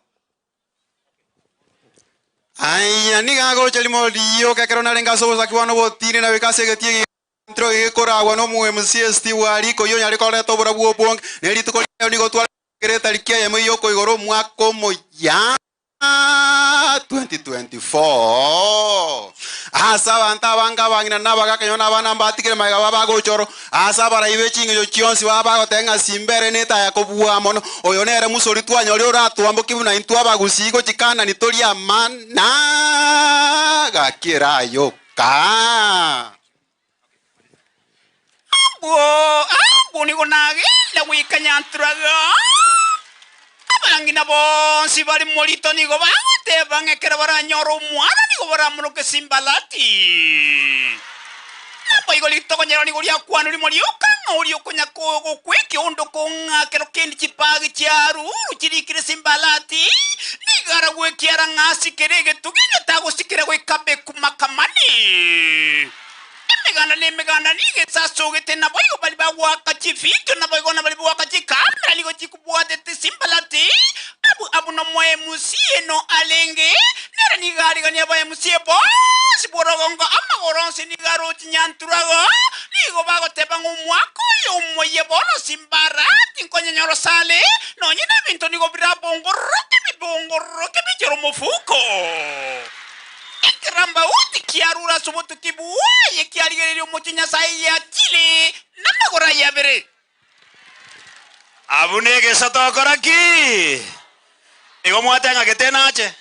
C: aya nigago chelimo dio kekero nalenga sobo zakiwano botine na bekase getie intro ikoragwa no mu MCST Bwari ko yo nyare kore to bora bwopong neri to ko ni gotwa kereta likia yemo yoko igoro mwako moya 2024 asa banta banga bangina nabaga kanyona bana mbatikire maiga baba gochoro asa bara ibe chinge yo chionsi baba gotenga simbere neta yakobua mono oyo nere musori twanya ori oratwambo kibuna intu abagusigo chikana nitoria mana gakira yoka
B: abo ni gonage la wikanyantraga abangina bonsi bari molito nigo bangate bangekera baranyoro mwana nigo baramuruke simbalati Napo lito konyero nigo lya kwanu limolioka uri okonya ko kweke ondo konga kero kendi chipagi charu chirikire simbalati nigara gwe kiara ngasi kerege tugine tago sikire gwe kabe kumakamani Megana nige sasoge tena boyo bali ba waka chifito na boyo na bali waka chikamera ligo chikubuate te simbalati abu no moe musie no alenge nera nigari gani ba musie boss borogongo amagoronse nigaro chinyanturago nigo bago tebango mwako yo moye bono Simbarati konyanyoro sale no nyina binto nigo bira bongo roke mi jero mofuko Ramba uti kiarura soboto kibuaye kiarigerio mochinya sai ya chile namagora ya bere abunege satokoraki ego mwatanga ketenache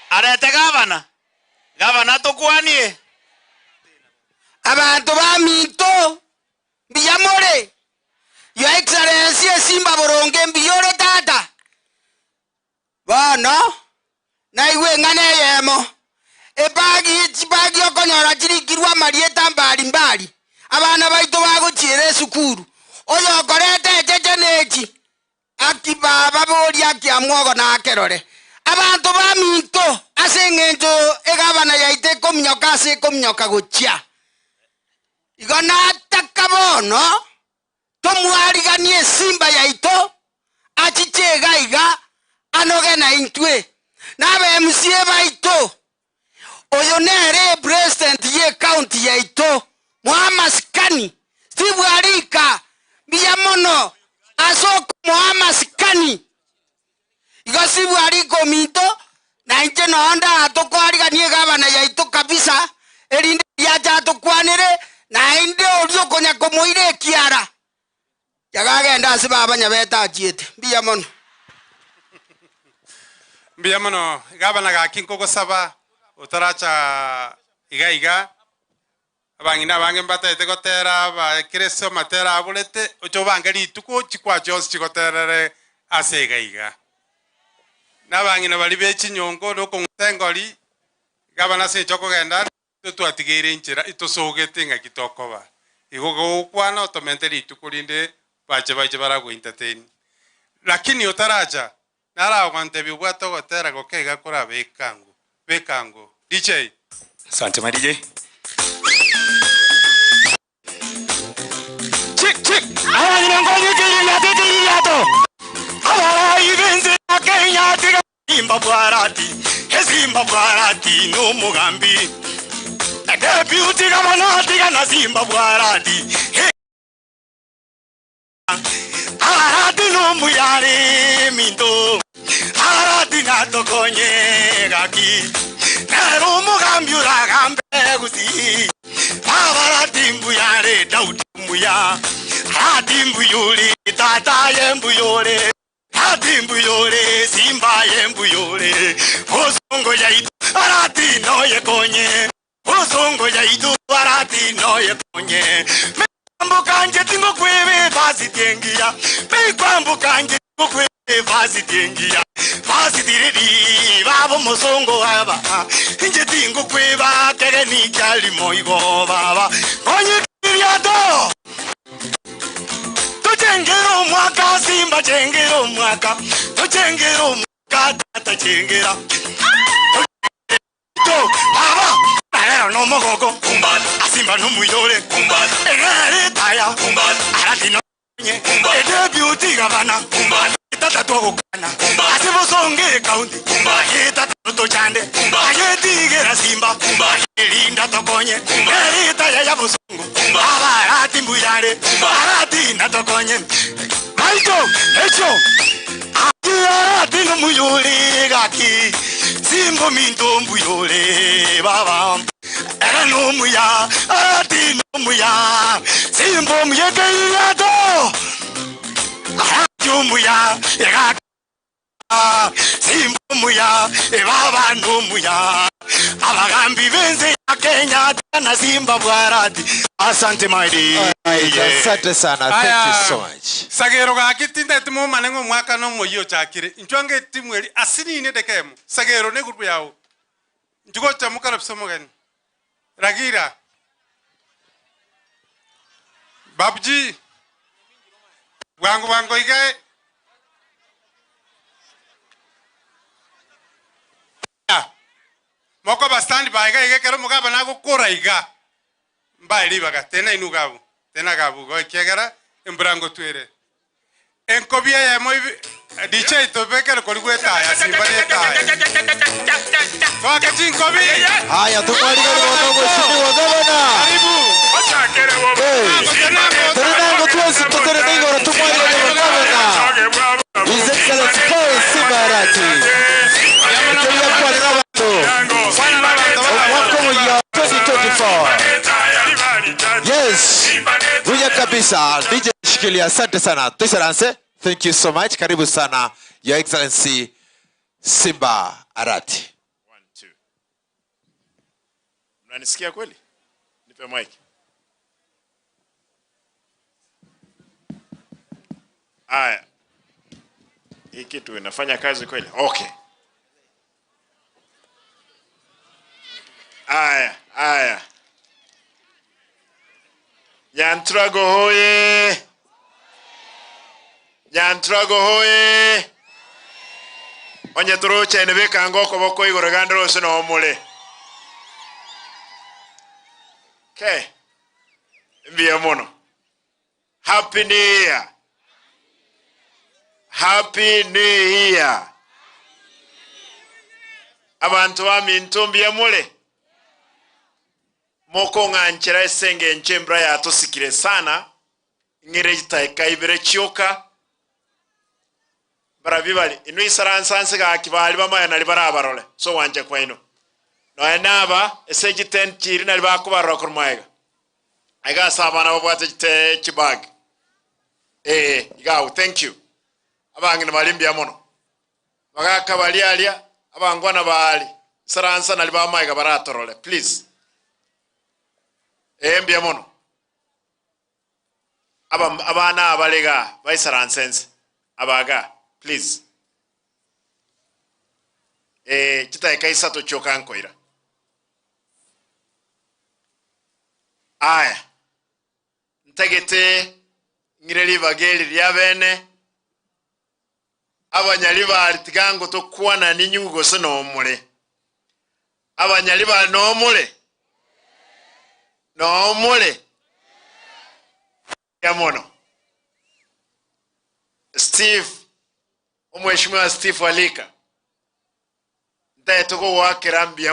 B: arete gavana tokwanie
J: abantu baminto biyamore your excellency Simba boronge mbiyore tata bana na iwe ngane yemo Ebagi okonyora chirikirwa marieta mbali abana baito bagochire sukuru oyo korete jejeneji akibaba bori akiamwogo na akerore abantu baminto asengenjo egabana yaite komnyoka gochia igona takabono tomwariganie Simba yaito achichega iga anoge na intwe nabe MCA baito oyo nere president ye county ya ito Muhamaskani Bwari biyamono asoko Muhamaskani igasi Bwari komito na inche no onda atokwariga nie gavana ya ito kabisa erinde ya jato kwanere na inde orio konya komoire kiara yagagenda asiba abanya beta achiete
G: biyamono gavana gakinko gosaba utaracha iga abangina bange mbatete gotera ba Kristo matera abulete ocho bangari tuko chikwa Jones chikoterere asega iga nabangina bali bechi nyongo loko ngtengoli gabana se choko genda tutwatigire inchira itosogete nga kitokoba igogo kwana otomenteri tukulinde bache barago entertain lakini utaracha nara kwante bibwato gotera gokega kora bekango DJ
B: asante my DJ
J: Chick awa ninangoje kiri yato awa ibenze Kenya tiga Simba Bwarati no mugambi deputy gavana tiga na Simba Bwarati Arati no muyare minto Arati na tokonye gaki Nero mugambi uragambe gusi Arati mbuyare Daudi mbuya Arati mbuyuri tata yembuyore Arati mbuyore Simba yembuyore Osongo yaitu Arati no yekonye Osongo yaitu Arati no yekonye Mbukanje tingo kwebe basi tengia Bekwambu kanje tingo kwebe basi tengia Basi diredi babo mosongo haba Inje tingo kweba kere ni kali moigo baba Konye kiriato Tujengero omwaka Simba chengera omwaka tochengera omwaka tata chengera to baba Alero no mogogo kumbada Simba no muyole kumbada egare taya kumbada Arati no nye kumbada beauty gavana kumbada tata togokana asibo songe county kumbada tata to chande kumbada tigera Simba kumbada linda tokonye kumbada taya ya busungu kumbada Arati mbuyale Arati na tokonye Maito hecho Arati no muyole gaki Simba minto mbuyole baba era no muya Arati no muya Simba muyeke yato Arati muya era Simba muya baba no muya abagambi benze ya Kenya na Simba Bwarati asante my dear
E: asante sana thank you so much
G: sagero ga kitinda timo manengo mwaka no moyo chakire nchwange timweli asini ne dekemo sagero ne grupu yao njugo chamuka lapsomo gani ragira babji wangu igae moko bastandi baiga iga kero mugaba nago kora iga mbaili baga tena inugabu tena gabu go kegara embrango twere enkobia ya moi DJ to bekero koligweta ya Simba leta toka chinkobi
E: haya tukwaliga ngono mheshimiwa wa gavana
G: karibu acha kere wo
E: tena ngo tuwezi tutere ningo tukwaliga wa gavana His Excellency Paul Simba Arati Yes, Bunya kabisa. DJ Shikilia, asante sana. Tusaranse. Thank you so much. Karibu sana, Your Excellency Simba Arati.
K: 1 2. Mnanisikia kweli? Nipe mic. Aya. Hii kitu inafanya kazi kweli? Okay. Aya. Nyantrago hoye. Nyantrago hoye. Onye turuche enebeka ngoko boko igoro gandro sino omule. Okay. Mbia mono. Happy New Year. Happy New Year. Abantu wami ntumbia mule. Moko nganchira Senge nchembra ya atosikire sana ngirejita ikaibere chioka barabibali inu isaransanse ga kibali bamaya nali barabarole so wanje kwa ino no enaba eseji 10 chiri nali bakubarra kurmaiga aiga sabana babwate te chibag igaw thank you abangi malimbi amono bagaka balialia abangwana bali saransa nali bamaiga baratorole please mbia mono abana abalega baisaransense abaga please chita kaisa to chokanko ira aya ntagete ngireli bageli lya bene abanyali bali tigango to kuana ninyugo sono omule abanyali bali no omule no mole ya mono Steve omweshimiwa Steve Alika ndaetoko wake rambi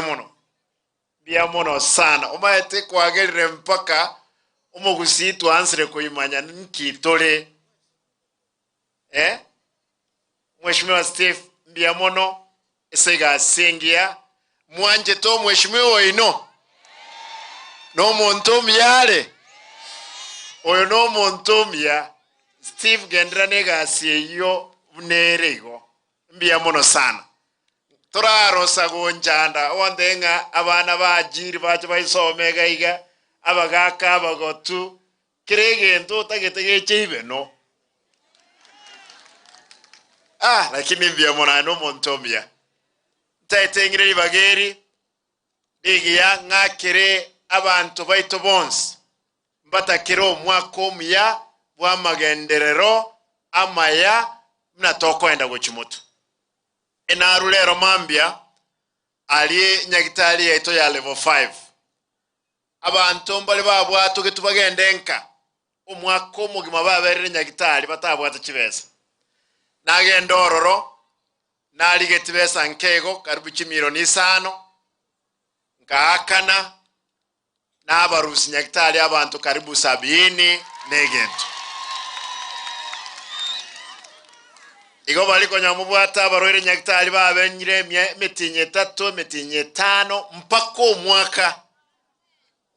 K: ya mono sana omaete kwagerire mpaka omogusitu ansire kuimanya nkitole mweshimiwa Steve mbiamono esega sengia mwanje to mweshimiwa ino no montomyale oyo no montomya Steve gendra negasiyo nerego mbia mono sana toraro sagonjanda ondenga abana bajiri baje baisomega iga abagaka abagotu kiregento tagetege Ibeno lakini mbia mono no montomya taitengire ibageri igiya ngakire abantu baito bonse mbatakiro mwako muya bwa magenderero amaya mnatoko enda gochimutu enarulero mambia ali nyagitali yaito ya level 5 abantu mbali babwatu getubagendenka omwako mugima baberere nyagitali batabwata kibesa nagenda ororo nali getibesa nkego karibu chimiliyoni 5 ngakana n'abarusi nyagitali abantu karibu 70 negento igo baliko nyamubwata abaroire nyagitali babenyire metinye 3 metinye 5 mpaka omwaka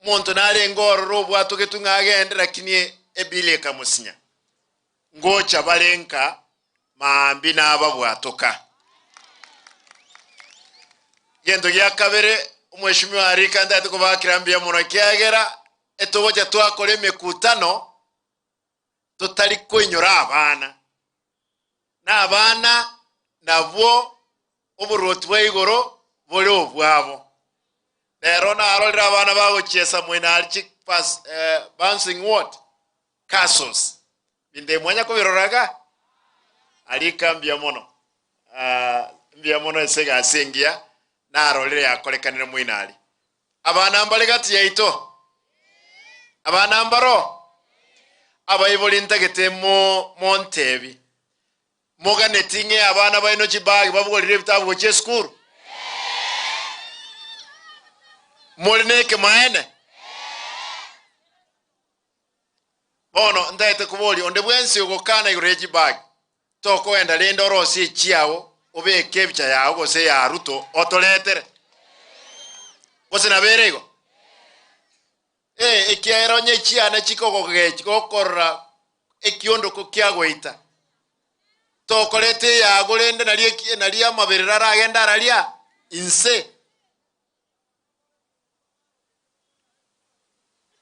K: muntu nalengororo bwatu getungagende lakini ebile kamusinya ngocha balenka mambi n'ababwatoka gendo gya kabere umweshimiwa Arika ndati kubakirambia muno kyagera etoboja twakore mekutano tutali kwenyora abana n'abana nabo oburoti bw'igoro bole obwabo lero narolera abana bago chesa mwina alchi pass bouncing what castles binde mwanya ko biroraga Arika mbia mono esega asengia narolere yakolekanira mwinali abana mbale gati yaito abana mbaro abayiboli ntagete montebi moga netinge abana bayino chibagi babugolire bitabo che school molineke maene bono ndaite kuboli onde bwensi ogokana yureji bag toko enda lendo rosi chiawo obeke ebicha yawo gose ya ruto otoletere gose naberego ekiaero nye chiana chikoko gechi gokorra ekiondo ko kyagweita tokolete ya golende nalia maberera ragenda aralia inse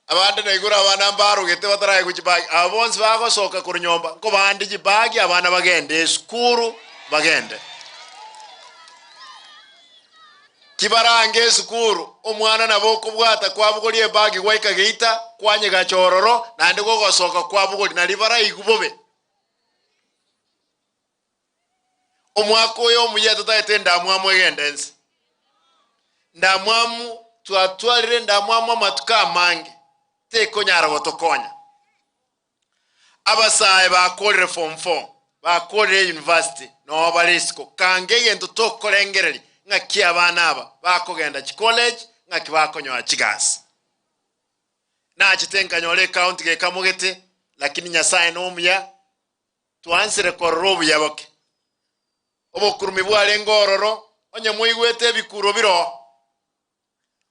K: abande naigura abana mbaru gete bataraye kuchibagi abonzi bago soka kurunyomba ko bandi jibagi abana bagende skuru bagende kibarange skuru omwana naboko bwata kwabugolie bagi waika geita kwanye gachororo nandi gogosoka kwabugoli nalibara igubobe omwako yo muyeta taitenda mwamu egendense ndamwamu twatwalire ndamwamu matuka mange teko nyara gotokonya abasaye bakolere form 4 bakolere university no balisiko kange yento tokolengereri ngaki abana aba bakogenda chi college ngaki bakonyoa chigasi na chitenka nyole county ge kamugete lakini nyasaye no muya twansire korobu yaboke obokurumi bwale ngororo onye muigwete ebikuro biro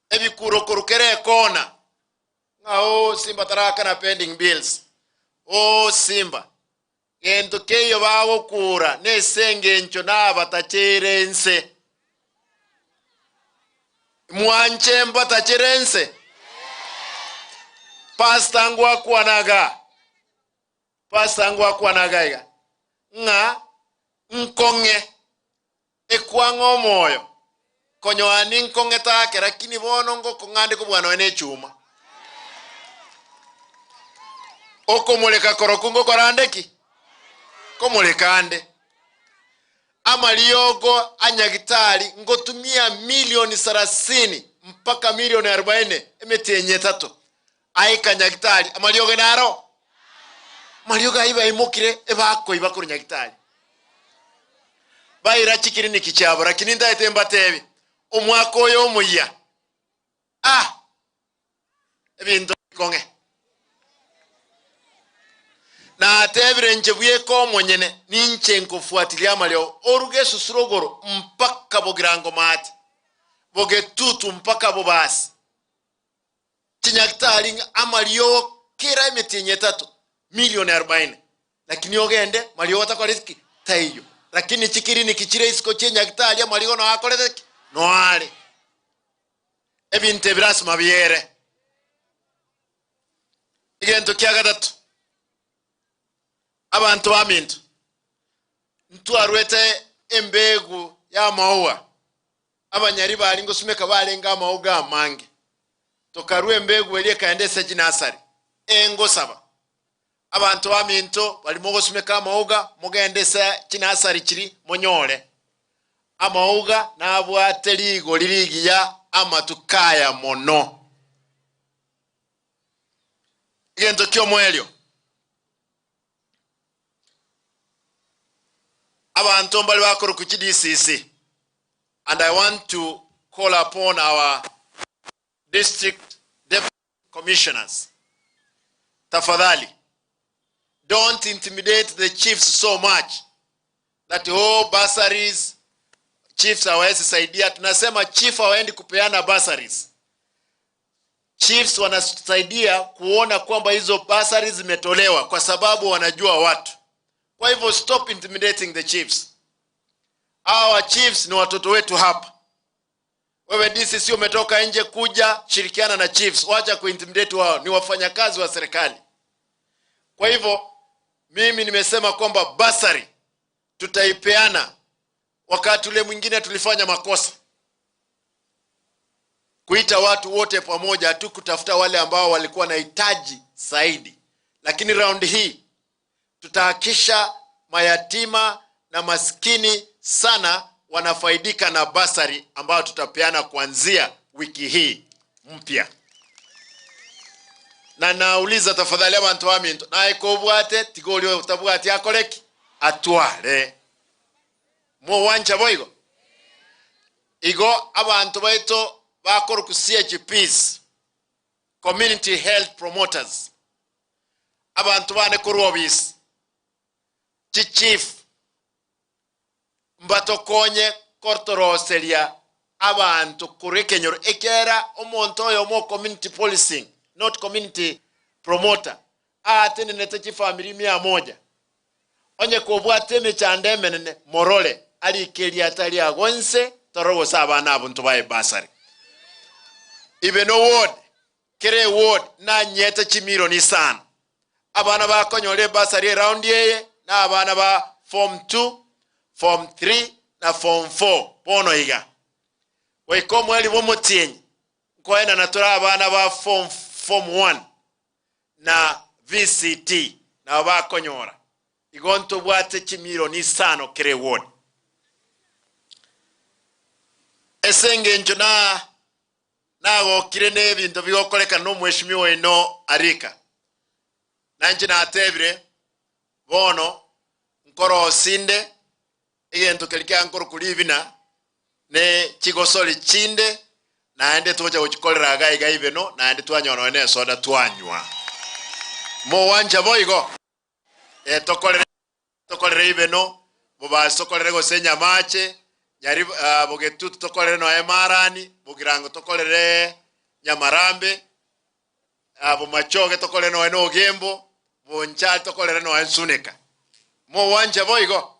K: ebikuro korukere kona ngao Simba taraka na pending bills Simba gento keyo bago kura ne Senge ncho na batacherense mwanche mbatacherense pastangwa kwanaga nga nkonge ekwango moyo konyo ani nkonge take lakini bono ngo kongande ko bwana ene chuma okomuleka korokungo korandeki komulekande amaliogo anyagitali ngotumia milioni 30 mpaka milioni 40 emetenye 3 aika nyagitali amaliogo naro maliogo iba imukire ebako iba kuri nyagitali bayira chikiri nikichabo lakini ndaite mbatebi omwako yo muya ebintu konge na tebire njebuye ko monyene ninche nkofuatilia malio oruge susurogoro mpaka bogirango mate boge tutu mpaka bobasi tinyakitali amalio kira emetinye 3 milioni 40 lakini ogende malio watakoleki tayo lakini chikiri nikichire isko chenyakitali amalio no akoleki no ale ebinte biras mabiere igento kyagatatu abantu bamintu ntwarwete embegu ya maua abanyari bali ngosumeka balenga mauga amange tokarwe embegu eliye kaendese jinasari engo saba abantu baminto bali mogosumeka amauga mugendesa kinasari kiri monyole amauga nabwate ligo lirigiya amatukaya mono igento kyomwelyo abantu mbali bakoro ku DCC, and I want to call upon our district deputy commissioners. Tafadhali, don't intimidate the chiefs so much that bursaries chiefs hawezi saidia. Tunasema chief hawaendi kupeana bursaries. Chiefs wanasaidia kuona kwamba hizo bursaries zimetolewa kwa sababu wanajua watu. Kwa hivyo stop intimidating the chiefs. Our chiefs ni watoto wetu hapa. Wewe DCC umetoka nje kuja shirikiana na chiefs, wacha kuintimidate wao, ni wafanyakazi wa serikali. Kwa hivyo mimi nimesema kwamba bursary tutaipeana. Wakati ule mwingine tulifanya makosa kuita watu wote pamoja tu kutafuta wale ambao walikuwa na hitaji zaidi, lakini round hii tutahakisha mayatima na maskini sana wanafaidika na bursary ambao tutapeana kuanzia wiki hii mpya. Na nauliza tafadhali abantu baminto na ikobwate tigolyo utabwati akoleki atware mo wancha boigo igo abantu baito bakoro ku CHPs, community health promoters, abantu bane kurobis chief mbatokonye kortoroselia abantu kurekenyoro ekera omonto yo mo community policing, not community promoter. Atene nete family 100 onye kobwate mechandemenene morole ali kelia tali agonse torogo sabana abuntu bae basari Ibeno ward kere ward na nyete chimiro ni sana abana bakonyole basari around yeye na abana ba form 2 form 3 na form 4 pono iga waikomo eli bomotienyi koena natura abana ba form 1 na VCT na bakonyora igonto bwate chimiro ni sano kere ward Senge njona nago kirene ebintu byokoleka no mweshimiwa ino arika nanje natebire bono nkoro sinde igento kelika nkoro kulibina ne chigosoli chinde naende toja uchikolera gaiga Ibeno naende twanyono ene soda twanywa mo wanja boigo tokolere Ibeno boba sokolere go senya mache nyari bogetu tokolere no emarani bogirango tokolere nyamarambe abo machoge tokolere no eno gembo boncha tokolere no ensuneka mo wanja boigo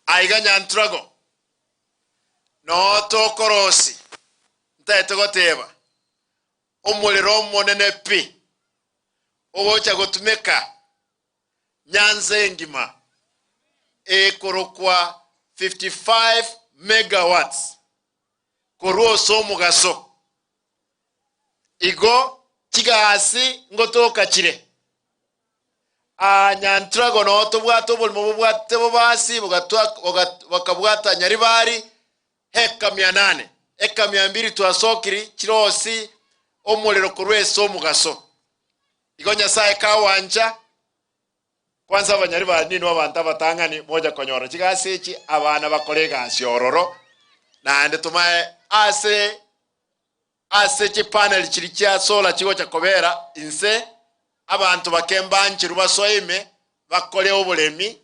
K: aiga nyantrago no tokorosi ntaete goteba omuliro monene pi owocha gotumeka nyanze ngima korokwa 55 megawatts koruo somo gaso igo chigasi ngotoka chire nyantrago no tobwato bolmo bwate bobasi wakabwata nyaribari heka 800 eka 200 twasokiri chirosi omuliro kurwe somo gaso igo nyasaye kawanja kwanza abanyaribari nino abantu abatangani moja konyora chigasi echi abana bakolega siororo na ande tumaye ase chi panel chiri kya solar chigo chakobera inse abantu bakembanchiru basoime bakole obulemi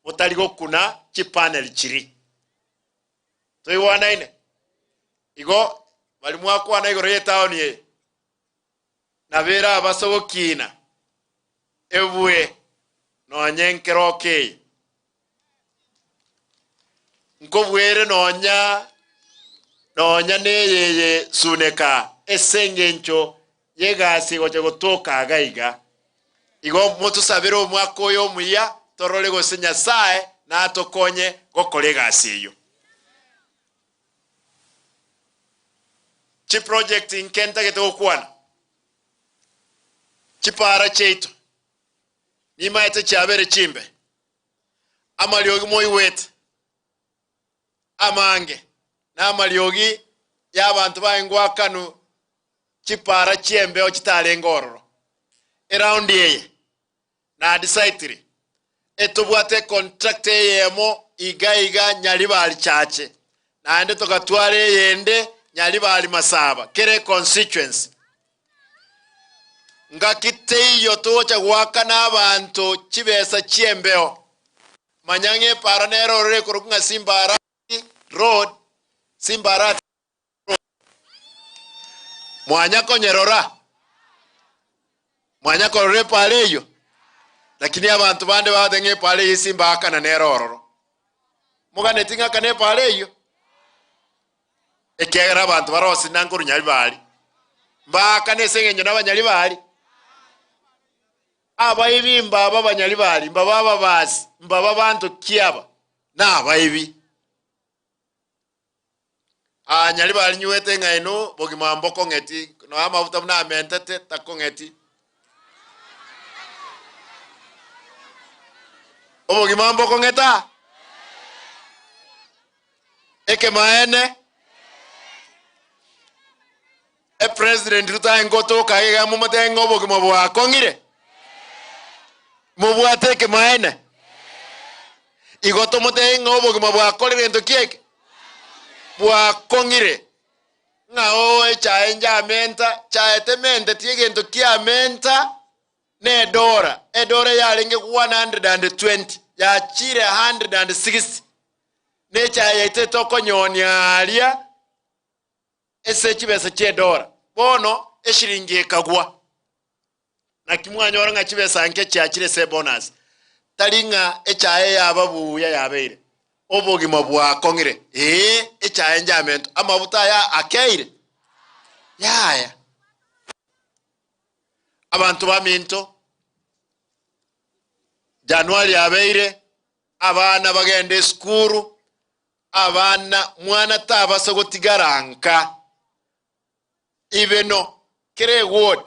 K: butaligo kuna chi panel chiri toiwana ine igo bali mwako ana igoro ye town ye nabera abasogokina ebwe no nyenkeroke nkobwere nonya neyeye suneka Senge ncho yegasi goche gotoka gaiga igo moto sabero omwako yo muya torole gosenya sae na atokonye gokolega asiyo chi project in Kenta getokwana chipara cheito nimaete chabere chimbe amaliogi moiwete amange na amaliogi y'abantu bayingwa kanu chipara chiembe ochitale ngororo around yeye na decide etobwate contract yemo iga nyali bali chache na ande tokatware yende nyali bali masaba kere constituency ngakite iyo tocha gwaka n'abantu chibesa chiembeo manyange paranero rore kurukunga Simba Arati road Simba Arati mwanya konyerora mwanya korore pale iyo lakini abantu bande badenge pale isimba akana nerororo mugane tinga kane pale iyo ekera abantu barosi nankuru nyali bali mbaka nesenge n'abanyali bali abayibi mbaba abanyali bali mbaba babazi mbaba bantu kiaba na abayibi anyali bali nyuwete ngaino bogi mamboko ngeti no amavuta mna mentete takongeti obogi mamboko ngeta eke maene president ruta ngoto kaiga mumate ngobogi mabwa kongire mubwate ke maene igoto mote ngobogi mabwa kolire ndo kieke bwa kongire ngao echa enja menta cha etemende tiegento kia menta ne dora edora yalinge 120 ya chire 160 ne cha yete toko nyonya alia ese chibesa che dora bono eshiringi kagwa na kimwanyora nga chibesa nke cha chire se bonus talinga echa ya babu ya yabeire obogi mabwa kongire echa enjamento amabuta ya akeire yaya abantu baminto January yabeire abana bagende skuru abana mwana tabasa gotigaranka Ibeno kere ward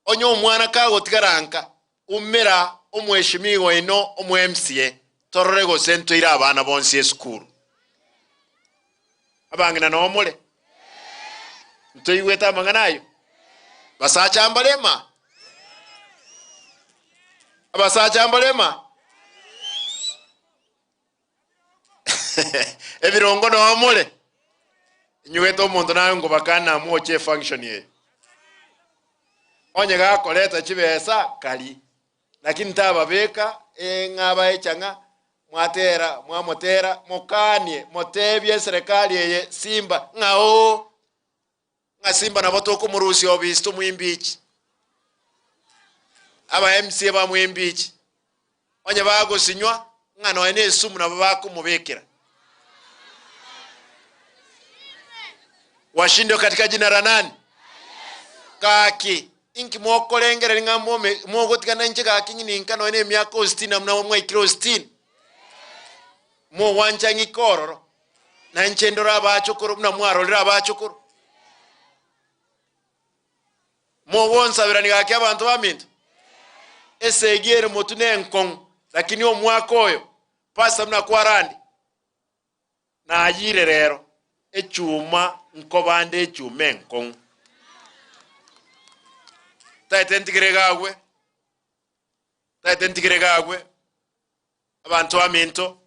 K: onyo mwana ka gotigaranka umera omweshimiwa ino omwMCA torrego sento ira abana bonsi school abangina no mole ntoyiweta manganayo basacha ambalema abasacha ambalema ebirongo no mole nyuweto omuntu nayo ngo bakana muoche function ye onye ga koleta chibesa kali lakini tababeka ngaba echanga mwatera mwamotera mokanie motebye serikali ye Simba ngao nga Simba na botoko murusi obisto mwimbichi aba MC ba mwimbichi onye bago sinywa ngano ene sumu na babako mubekera washindo katika jina la nani kaki inki mwokolengera ngambo mwogotikana nche kaki ninkano ene myako 60 mna mwa kilo 60 mo wanchangi kororo na nchendora abachokoro na mwarolera abachokoro mo wonsabira ni kaki abantu baminto esegere motune enkong lakini omwako oyo pasa mna kwarandi na ajire rero echuma nkobande echume enkong taitentikire gagwe abantu baminto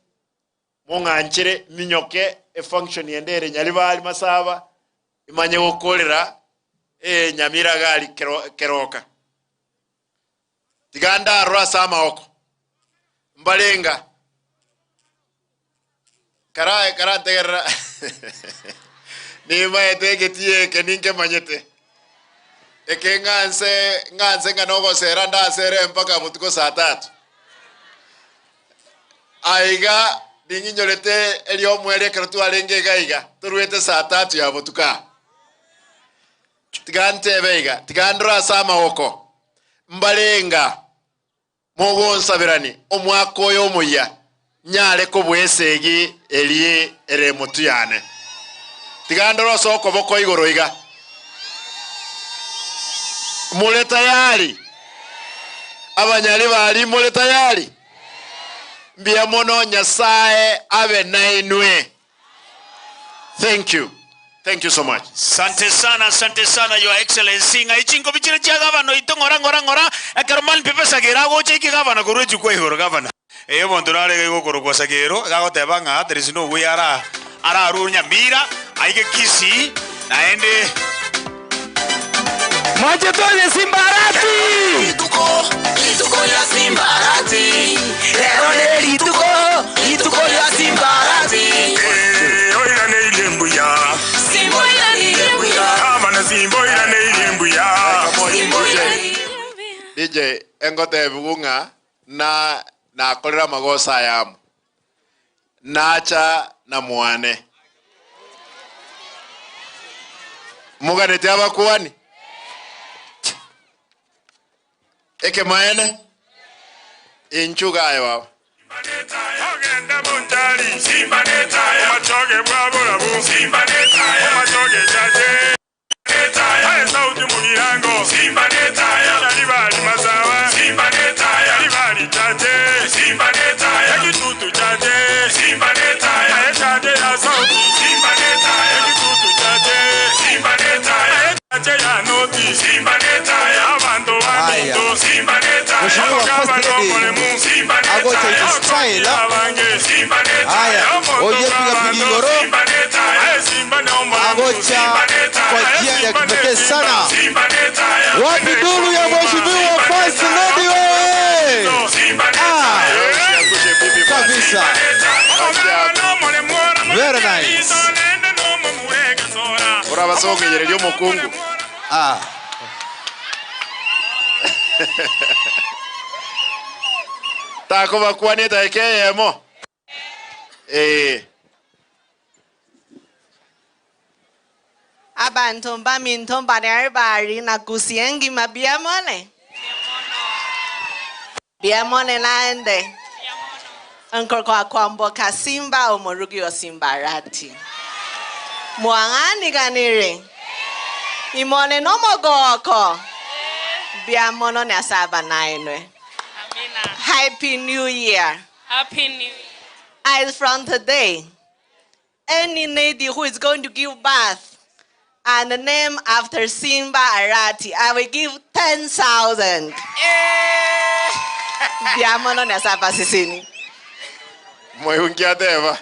K: monganchire minyoke function yendere nyali bali masaba imanye okolera nyamira gali keroka tiganda rasa oko mbalenga karategera ni maete tie keninke manyete eke nganse nganogo sera ndasere mpaka mutuko saa 3 aiga dinginyolete elio mwele keratu alenge gaiga turuete saa 3 ya mutuka tigante beiga tigandra sama oko mbalenga mogonsa birani omwako yo muya nyale ko bwesegi elie ere mutuyane tigandra soko boko igoro iga mule tayari Abanyali bali mule tayari. Mbia mono Nyasaye abe nainwe. Thank you. Thank you so much.
B: Sante sana, Your Excellency. Nga ichingo bichire chia gavana ito ngora. Akaroman pepe sagera go cheki gavana kuru chukwe horo gavana. Mondurare go kuru kwa sagero. Gago tebanga. There is no way ara Onyamira. Aike kisi. Naende.
J: Mogotu Simba Arati. Lituko ya Simba Arati. Erone lituko ya Simba Arati. Oira ne ilembuya. Simbo ira ne ilembuya. Amana Simbo ira ne ilembuya.
K: DJ engote bugunga na kolera magosa yamu. Nacha na muane. Muganete abakuani. Eke maene inchuga ayo Ogenda muntali Simba netaya Omochoge bwabulabu Simba netaya Omochoge chache netaya Aye sauti mugirango Simba netaya Yalibali masawa Simba netaya Yalibali chache Simba netaya Ekitutu chache Simba netaya Aye chache ya sauti Simba netaya Ekitutu chache Simba netaya Aye chache ya noti Simba netaya Abantu wanito Simba netaya
E: Mheshimiwa First Lady Agocha is style. Haya, oye tunapiga ngoro. Agocha kwa njia ya kipekee sana. Wapi duru ya Mheshimiwa First Lady wewe? Kabisa. Very nice.
K: Ora basonge yerelyo mukungu. Tako bakwani taekeyemo.
L: Abantu baminto bari na kusiengi mabiamone. Biamone naende. Anko kwa kwamboka Simba omorugi wa Simba Arati. Mwangani ganire. Imone no mogoko. Biamono na saba nainwe. Happy New Year.
O: Happy New Year.
L: As from today, any lady who is going to give birth and the name after Simba Arati, I will give 10,000. Biamono na saba sisini.
K: Moyungia deva.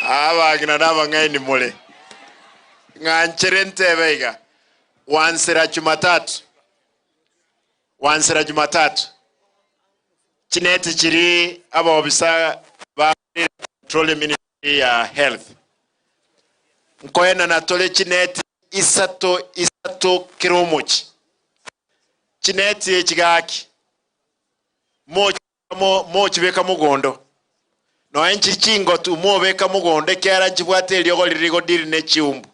K: Aba ginadaba ngai ni mole. Ngancherente beiga. Wansira Jumatatu. Chineti chiri aba obisa ba Petroleum Ministry ya Health. Nkoyena na tole chineti isato kiromochi. Chineti echigaki. Mochi beka mugondo. No enchi chingo tu mo beka mugondo kyara chibwate elyogo lirigo diri ne chiumbu.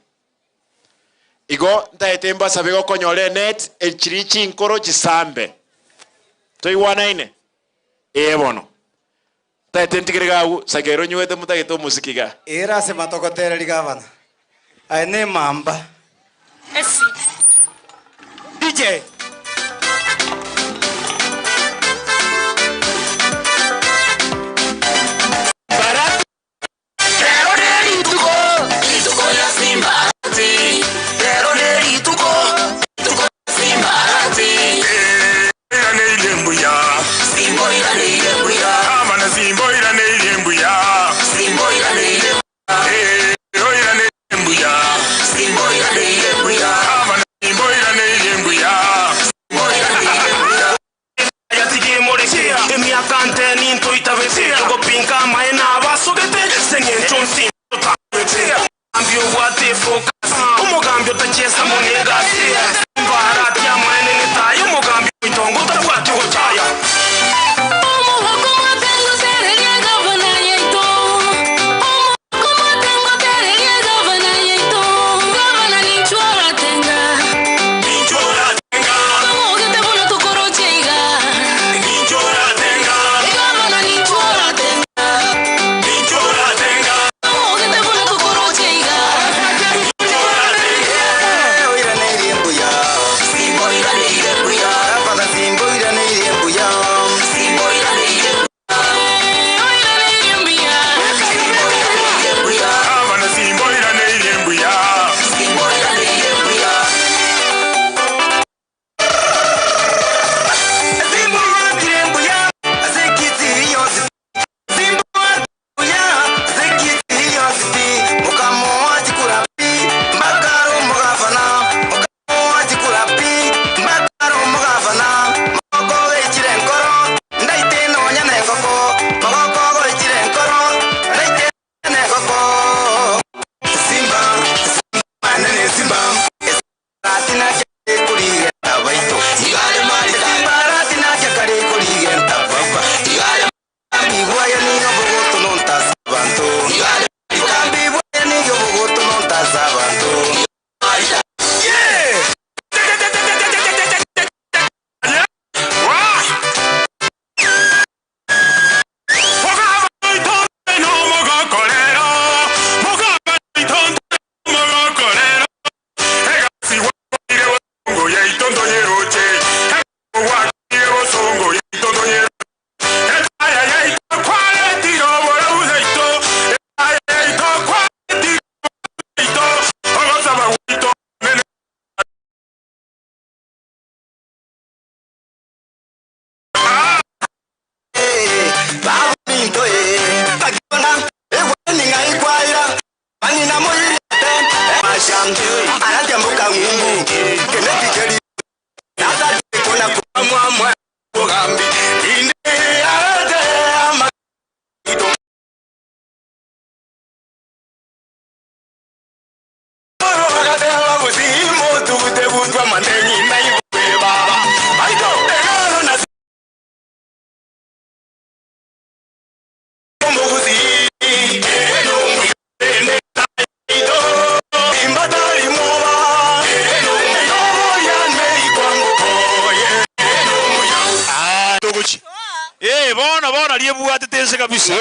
K: Igo ntaetemba sabego konyole net echiri chinkoro chisambe. Toiwana ine. Ebono. Taetentikiriga sagero nywete mutageto musikiga.
T: Era se matokotera ligavana. Aine mamba.
O: Esi.
T: DJ.
B: bona liebwate tense kabisa